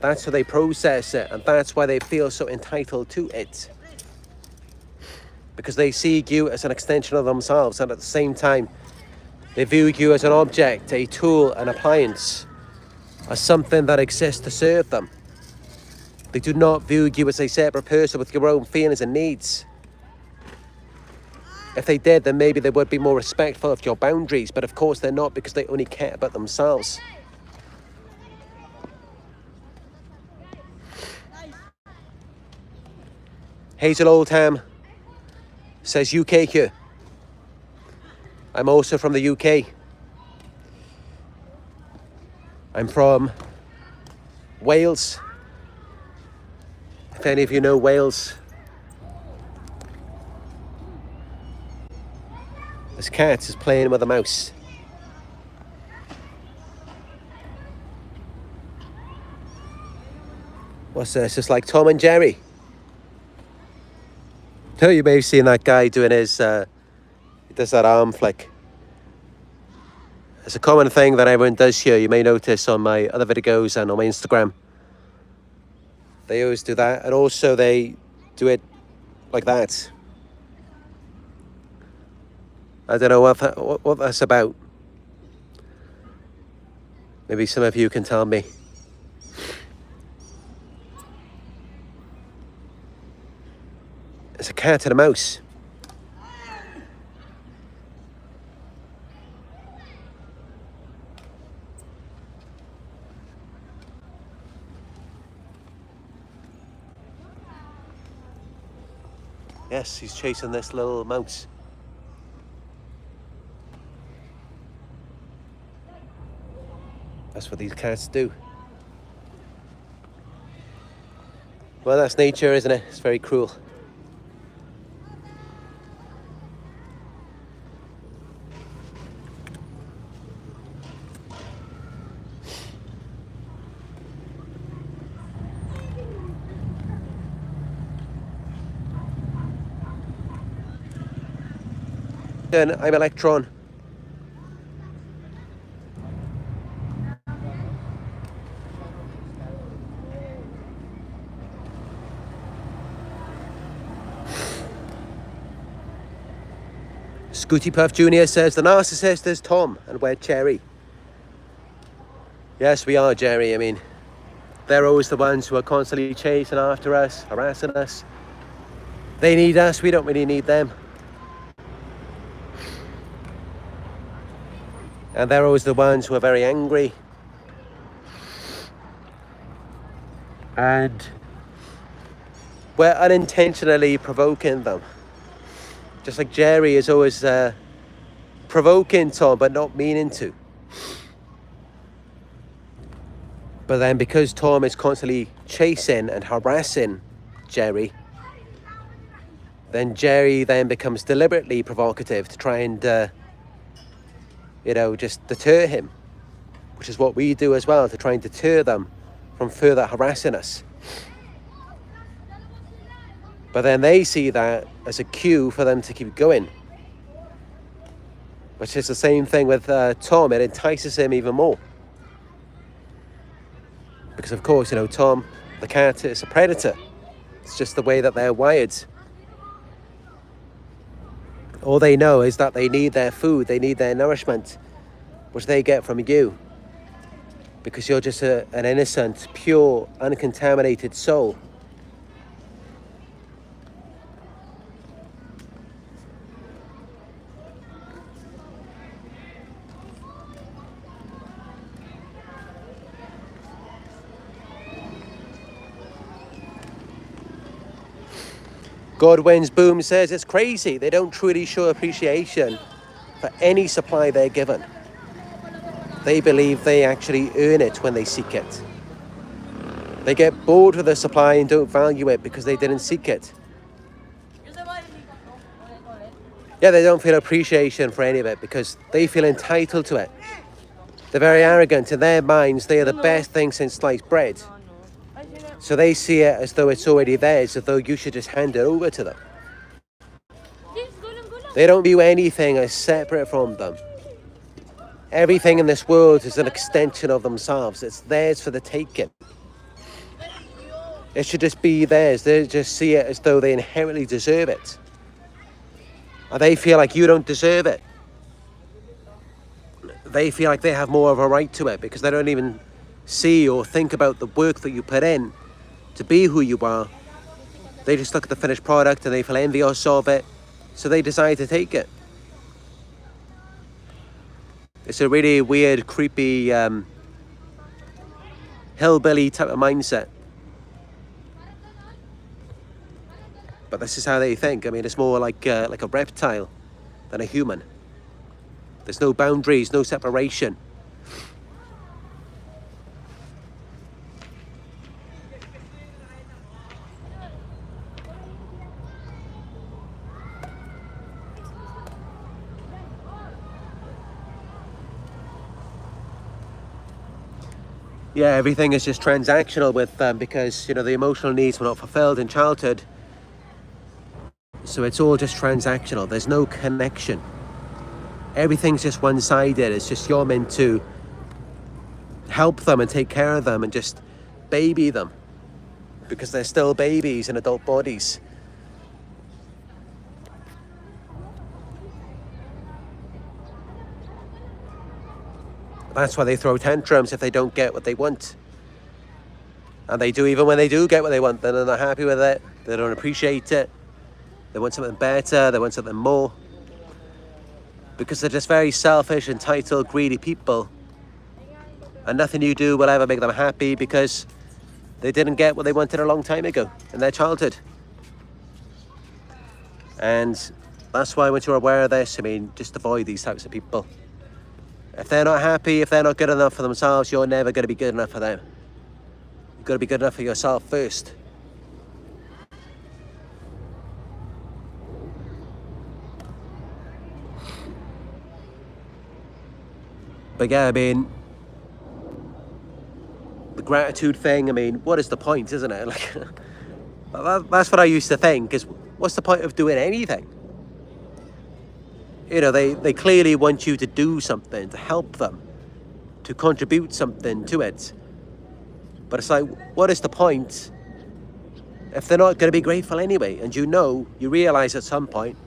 That's how they process it, and that's why they feel so entitled to it. Because they see you as an extension of themselves, and at the same time, they view you as an object, a tool, an appliance, as something that exists to serve them. They do not view you as a separate person with your own feelings and needs. If they did, then maybe they would be more respectful of your boundaries, but of course they're not, because they only care about themselves. Hazel Oldham says UK here. I'm also from the UK. I'm from Wales. If any of you know Wales. This cat is playing with a mouse. What's this? It's like Tom and Jerry. Oh, you may have seen that guy doing his, he does that arm flick. It's a common thing that everyone does here. You may notice on my other videos and on my Instagram. They always do that. And also they do it like that. I don't know what that's about. Maybe some of you can tell me. It's a cat and a mouse. Yes, he's chasing this little mouse. That's what these cats do. Well, that's nature, isn't it? It's very cruel. I'm electron. Scooty Puff Jr. says the narcissist is Tom and we're Jerry. Yes, we are, Jerry. I mean, they're always the ones who are constantly chasing after us, harassing us. They need us, we don't really need them. And they're always the ones who are very angry. And we're unintentionally provoking them. Just like Jerry is always provoking Tom, but not meaning to. But then because Tom is constantly chasing and harassing Jerry, then Jerry then becomes deliberately provocative to try and, just deter him. Which is what we do as well, to try and deter them from further harassing us. But then they see that as a cue for them to keep going. Which is the same thing with Tom. It entices him even more. Because of course, Tom, the cat, is a predator. It's just the way that they're wired. All they know is that they need their food, they need their nourishment, which they get from you. Because you're just an innocent, pure, uncontaminated soul. Godwin's Boom says it's crazy. They don't truly show appreciation for any supply they're given. They believe they actually earn it when they seek it. They get bored with the supply and don't value it because they didn't seek it. Yeah, they don't feel appreciation for any of it because they feel entitled to it. They're very arrogant. In their minds, they are the best thing since sliced bread. So they see it as though it's already theirs, as though you should just hand it over to them. They don't view anything as separate from them. Everything in this world is an extension of themselves. It's theirs for the taking. It should just be theirs. They just see it as though they inherently deserve it. And they feel like you don't deserve it. They feel like they have more of a right to it because they don't even see or think about the work that you put in to be who you are. They just look at the finished product and they feel envious of it, so they decide to take it. It's a really weird, creepy, hillbilly type of mindset. But this is how they think. I mean, it's more like a reptile than a human. There's no boundaries, no separation. Yeah, everything is just transactional with them because, the emotional needs were not fulfilled in childhood. So it's all just transactional. There's no connection. Everything's just one-sided. It's just you're meant to help them and take care of them and just baby them because they're still babies in adult bodies. That's why they throw tantrums if they don't get what they want. And they do even when they do get what they want, then they're not happy with it. They don't appreciate it. They want something better. They want something more. Because they're just very selfish, entitled, greedy people. And nothing you do will ever make them happy because they didn't get what they wanted a long time ago in their childhood. And that's why once you're aware of this, just avoid these types of people. If they're not happy, if they're not good enough for themselves, you're never going to be good enough for them. You've got to be good enough for yourself first. But yeah, the gratitude thing, what is the point, isn't it? That's what I used to think, is what's the point of doing anything? they clearly want you to do something, to help them, to contribute something to it. But it's like, what is the point if they're not going to be grateful anyway? And you realize at some point,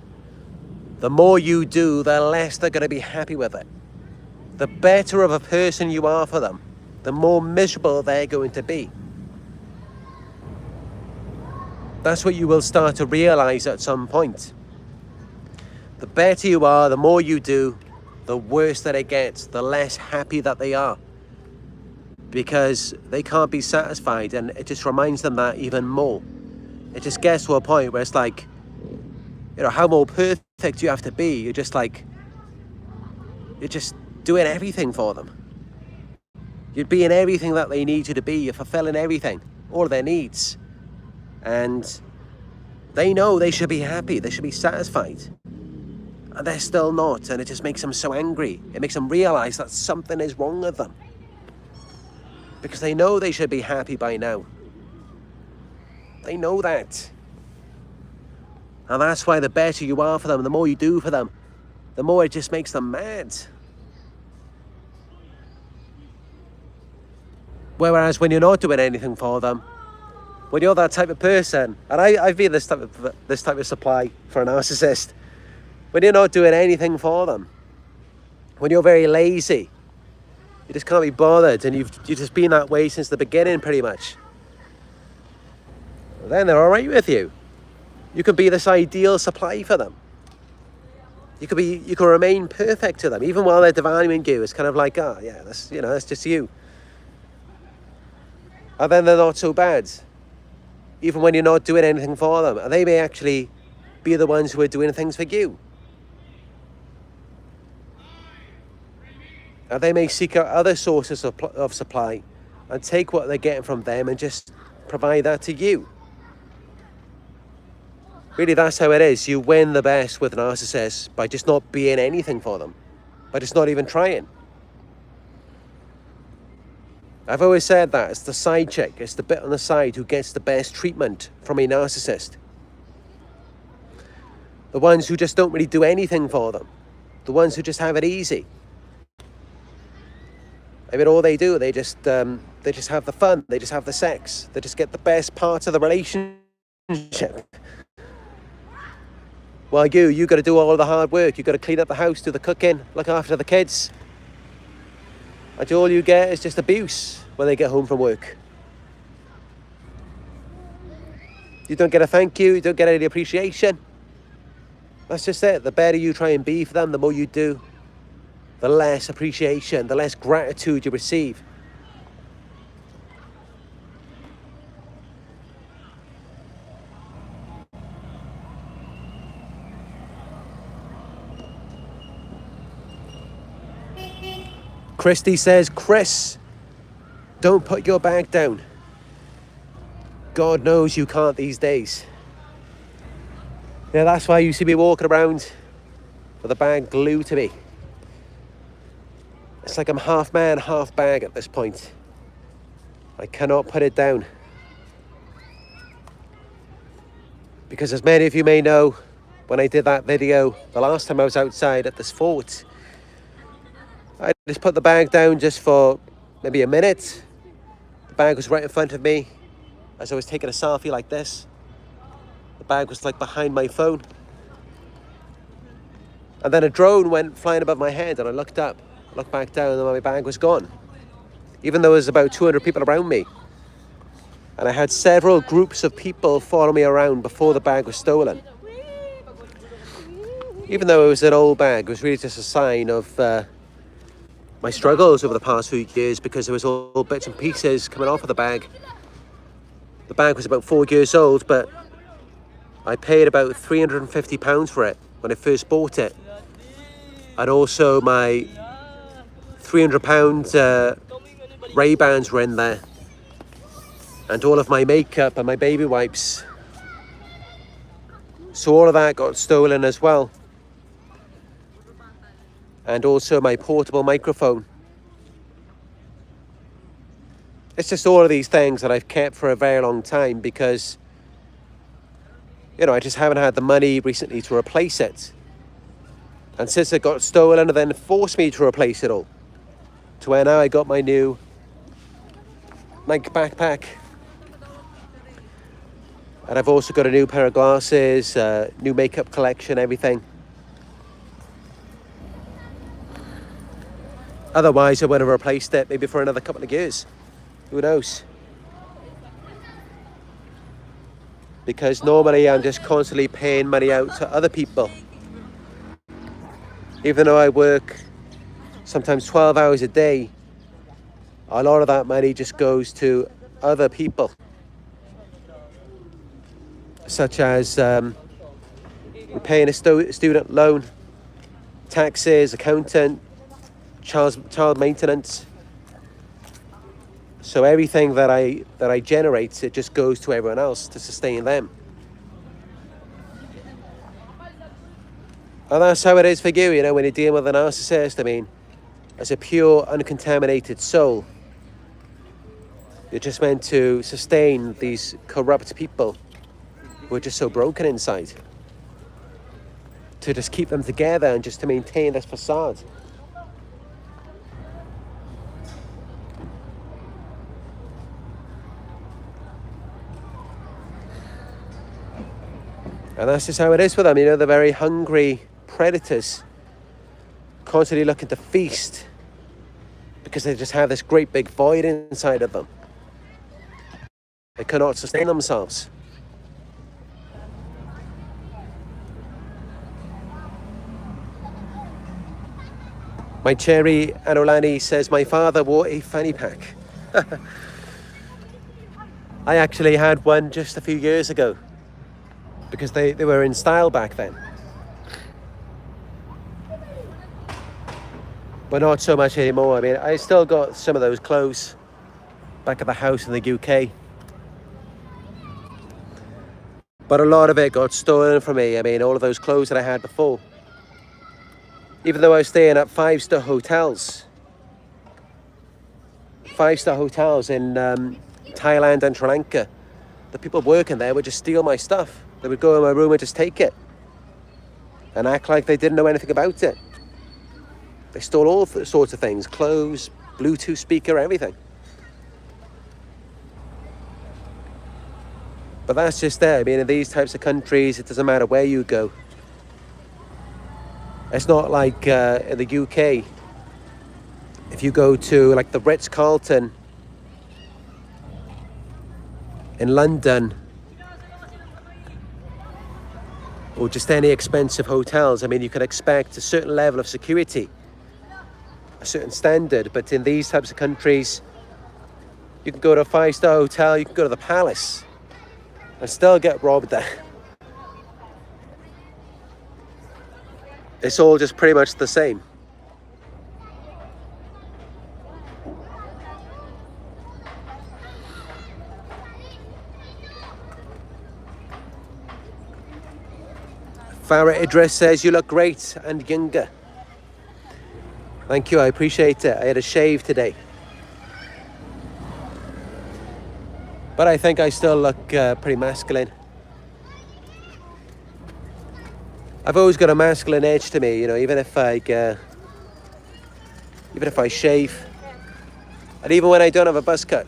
the more you do, the less they're going to be happy with it. The better of a person you are for them, the more miserable they're going to be. That's what you will start to realize at some point. The better you are, the more you do, the worse that it gets, the less happy that they are. Because they can't be satisfied, and it just reminds them that even more. It just gets to a point where it's like, how more perfect you have to be. You're just doing everything for them. You're being everything that they need you to be. You're fulfilling everything, all of their needs. And they know they should be happy. They should be satisfied. And they're still not. And it just makes them so angry. It makes them realize that something is wrong with them. Because they know they should be happy by now. They know that. And that's why the better you are for them, the more you do for them, the more it just makes them mad. Whereas when you're not doing anything for them, when you're that type of person, and I've been this type of supply for a narcissist, when you're not doing anything for them, when you're very lazy, you just can't be bothered, and you've just been that way since the beginning pretty much, then they're all right with you. You can be this ideal supply for them. You can remain perfect to them, even while they're devaluing you. It's kind of like, that's just you. And then they're not so bad, even when you're not doing anything for them. And they may actually be the ones who are doing things for you. And they may seek out other sources of supply and take what they're getting from them and just provide that to you. Really, that's how it is. You win the best with narcissists by just not being anything for them, by just not even trying. I've always said that it's the side chick, it's the bit on the side who gets the best treatment from a narcissist. The ones who just don't really do anything for them, the ones who just have it easy. I mean, all they do, they just have the fun, they just have the sex, they just get the best parts of the relationship. While you got to do all of the hard work. You got to clean up the house, do the cooking, look after the kids. And all you get is just abuse when they get home from work. You don't get a thank you, you don't get any appreciation. That's just it. The better you try and be for them, the more you do, the less appreciation, the less gratitude you receive. Christy says, Chris, don't put your bag down. God knows you can't these days. Yeah, that's why you see me walking around with a bag glued to me. It's like I'm half man, half bag at this point. I cannot put it down. Because as many of you may know, when I did that video, the last time I was outside at this fort, I just put the bag down just for maybe a minute. The bag was right in front of me as I was taking a selfie like this. The bag was like behind my phone. And then a drone went flying above my head and I looked up, looked back down, and my bag was gone. Even though there was about 200 people around me. And I had several groups of people follow me around before the bag was stolen. Even though it was an old bag, it was really just a sign of my struggles over the past few years, because there was all bits and pieces coming off of the bag. The bag was about 4 years old, but I paid about £350 for it when I first bought it. And also my £300 Ray-Bans were in there. And all of my makeup and my baby wipes. So all of that got stolen as well. And also my portable microphone. It's just all of these things that I've kept for a very long time because, I just haven't had the money recently to replace it. And since it got stolen, and then forced me to replace it all. To where now I got my new Nike backpack. And I've also got a new pair of glasses, new makeup collection, everything. Otherwise, I would have replaced it maybe for another couple of years. Who knows? Because normally I'm just constantly paying money out to other people. Even though I work sometimes 12 hours a day, a lot of that money just goes to other people. Such as paying a student loan, taxes, accountant, child maintenance. So everything that I generate, it just goes to everyone else to sustain them. And that's how it is for you, you know, when you're dealing with a narcissist. I mean, as a pure, uncontaminated soul, you're just meant to sustain these corrupt people who are just so broken inside. To just keep them together and just to maintain this facade. And that's just how it is for them, you know, they're very hungry predators, constantly looking to feast because they just have this great big void inside of them. They cannot sustain themselves. My Cherry Anolani says, my father wore a fanny pack. I actually had one just a few years ago because they were in style back then. But not so much anymore. I mean, I still got some of those clothes back at the house in the UK. But a lot of it got stolen from me. I mean, all of those clothes that I had before. Even though I was staying at 5-star hotels. 5-star hotels in Thailand and Sri Lanka. The people working there would just steal my stuff. They would go in my room and just take it. And act like they didn't know anything about it. They stole all sorts of things. Clothes, Bluetooth speaker, everything. But that's just there. I mean, in these types of countries, it doesn't matter where you go. It's not like in the UK. If you go to like the Ritz-Carlton in London, or just any expensive hotels, I mean, you can expect a certain level of security, a certain standard. But in these types of countries, you can go to a 5-star hotel, you can go to the Palace, and still get robbed there. It's all just pretty much the same. Farah Idris says, you look great and younger. Thank you, I appreciate it. I had a shave today. But I think I still look pretty masculine. I've always got a masculine edge to me, you know, even if I shave, and even when I don't have a buzz cut.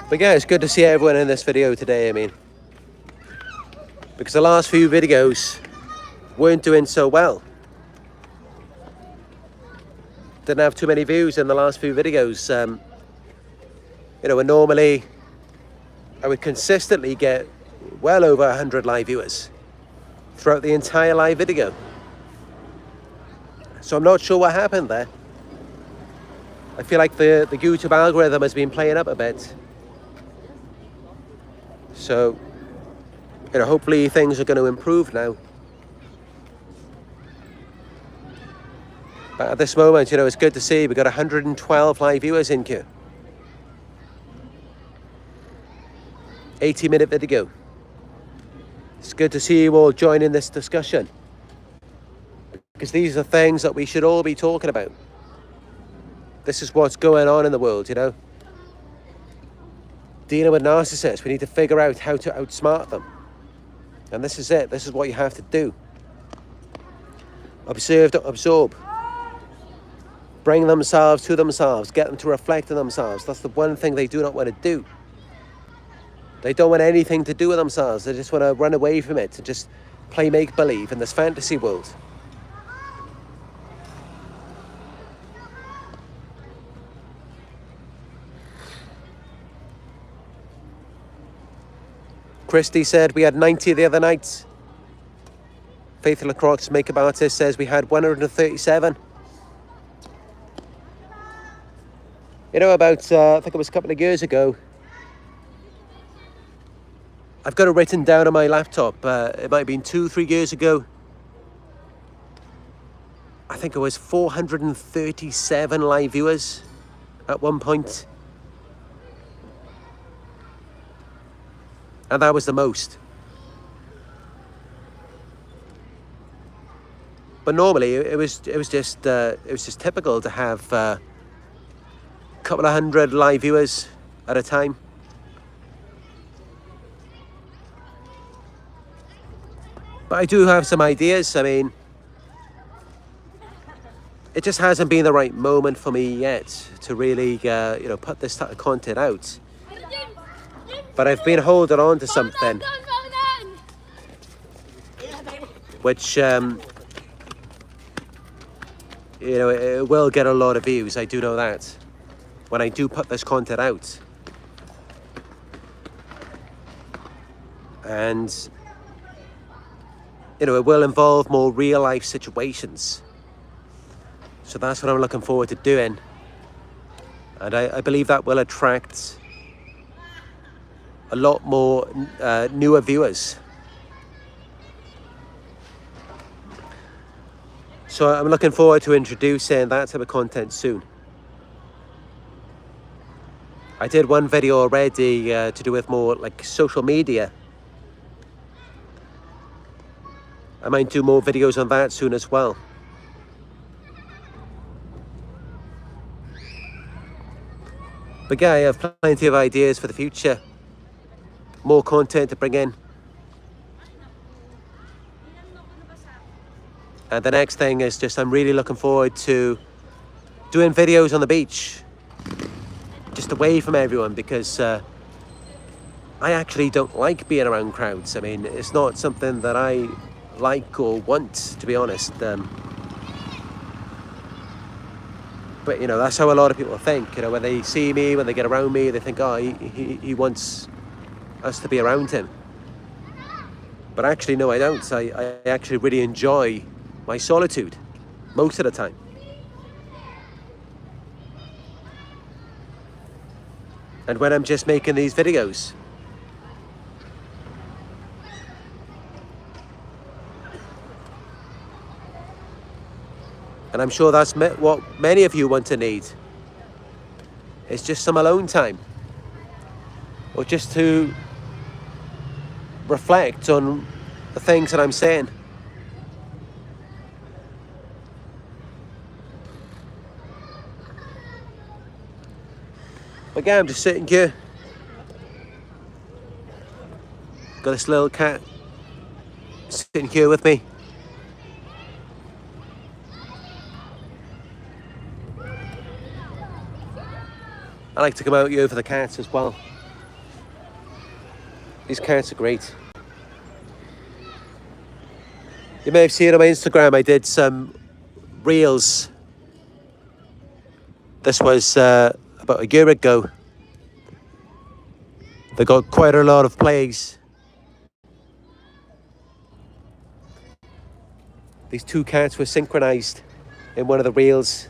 But yeah, it's good to see everyone in this video today, I mean. Because the last few videos weren't doing so well. Didn't have too many views in the last few videos. You know, and normally I would consistently get well over 100 live viewers throughout the entire live video. So I'm not sure what happened there. I feel like the YouTube algorithm has been playing up a bit. So, you know, hopefully things are going to improve now. But at this moment, you know, it's good to see we've got 112 live viewers in here. 80-minute video. It's good to see you all join in this discussion, because these are things that we should all be talking about. This is what's going on in the world, you know. Dealing with narcissists, we need to figure out how to outsmart them. And this is it. This is what you have to do. Observe, don't absorb. Bring themselves to themselves. Get them to reflect on themselves. That's the one thing they do not want to do. They don't want anything to do with themselves. They just want to run away from it and just play make-believe in this fantasy world. Christy said we had 90 the other night. Faithful Lacroix, makeup artist, says we had 137. You know, about, I think it was a couple of years ago, I've got it written down on my laptop. It might have been 2-3 years ago. I think it was 437 live viewers at one point. And that was the most. But normally it was just typical to have a couple of hundred live viewers at a time. But I do have some ideas. I mean, it just hasn't been the right moment for me yet to really, you know, put this type of content out. But I've been holding on to something which, you know, it will get a lot of views. I do know that when I do put this content out. And, you know, it will involve more real life situations. So that's what I'm looking forward to doing. And I believe that will attract a lot more newer viewers. So I'm looking forward to introducing that type of content soon. I did one video already to do with more like social media. I might do more videos on that soon as well. But yeah, I have plenty of ideas for the future. More content to bring in. And the next thing is just I'm really looking forward to doing videos on the beach. Just away from everyone, because I actually don't like being around crowds. I mean, it's not something that I like or want, to be honest. But, you know, that's how a lot of people think. You know, when they see me, when they get around me, they think, oh, he wants us to be around him. But actually, no, I don't. I actually really enjoy my solitude most of the time. And when I'm just making these videos. And I'm sure that's what many of you want to need. It's just some alone time. Or just to reflect on the things that I'm saying. But yeah, I'm just sitting here. Got this little cat sitting here with me. I like to come out here for the cats as well. These cats are great. You may have seen on my Instagram, I did some reels. This was about a year ago. They got quite a lot of plays. These two cats were synchronized in one of the reels.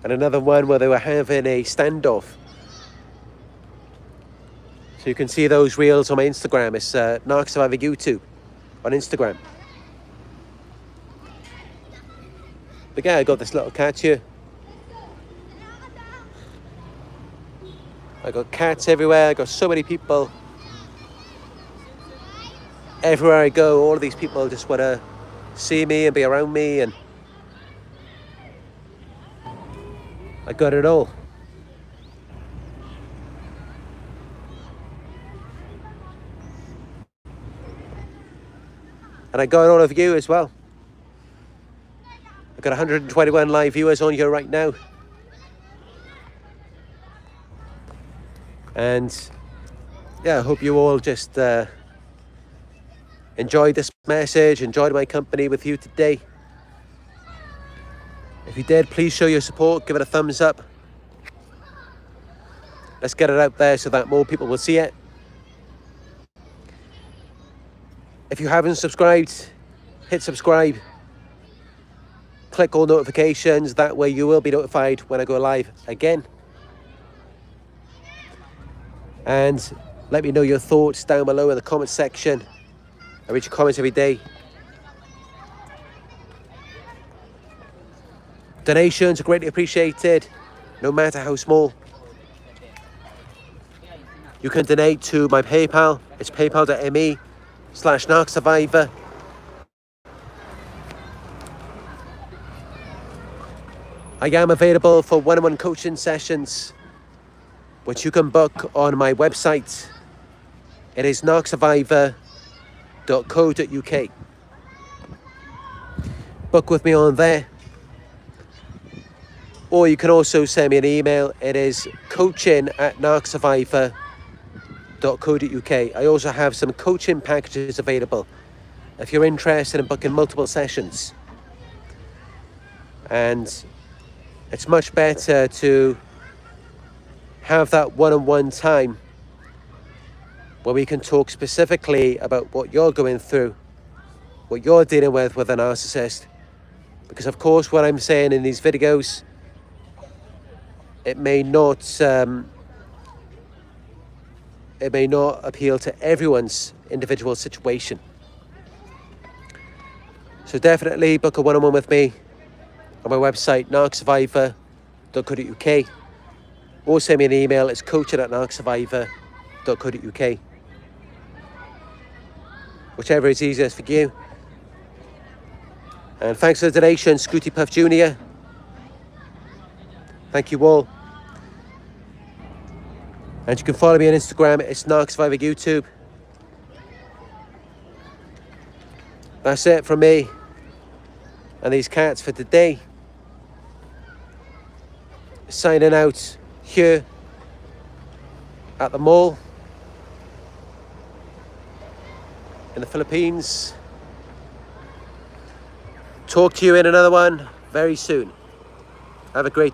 And another one where they were having a standoff. So you can see those reels on my Instagram. It's Narc Survivor YouTube on Instagram. But yeah, I got this little cat here. I got cats everywhere. I got so many people. Everywhere I go, all of these people just want to see me and be around me, and I got it all. And I got all of you as well. I've got 121 live viewers on here right now. And yeah, I hope you all just enjoyed this message, enjoyed my company with you today. If you did, please show your support, give it a thumbs up. Let's get it out there so that more people will see it. If you haven't subscribed, hit subscribe. Click all notifications, that way you will be notified when I go live again. And let me know your thoughts down below in the comment section. I read your comments every day. Donations are greatly appreciated, no matter how small. You can donate to my PayPal. It's paypal.me/Narc Survivor. I am available for one-on-one coaching sessions, which you can book on my website. It is narcsurvivor.co.uk. Book with me on there. Or you can also send me an email. It is coaching@narcsurvivor.co.uk. I also have some coaching packages available if you're interested in booking multiple sessions. And it's much better to have that one-on-one time where we can talk specifically about what you're going through, what you're dealing with a narcissist. Because of course what I'm saying in these videos, it may not appeal to everyone's individual situation. So definitely book a one-on-one with me on my website, narcsurvivor.co.uk, or send me an email. It's coaching@narcsurvivor.co.uk. Whichever is easiest for you. And thanks for the donation, Scooty Puff Jr. Thank you all. And you can follow me on Instagram. It's Narc Survivor YouTube. That's it from me and these cats for today. Signing out here at the mall in the Philippines. Talk to you in another one very soon. Have a great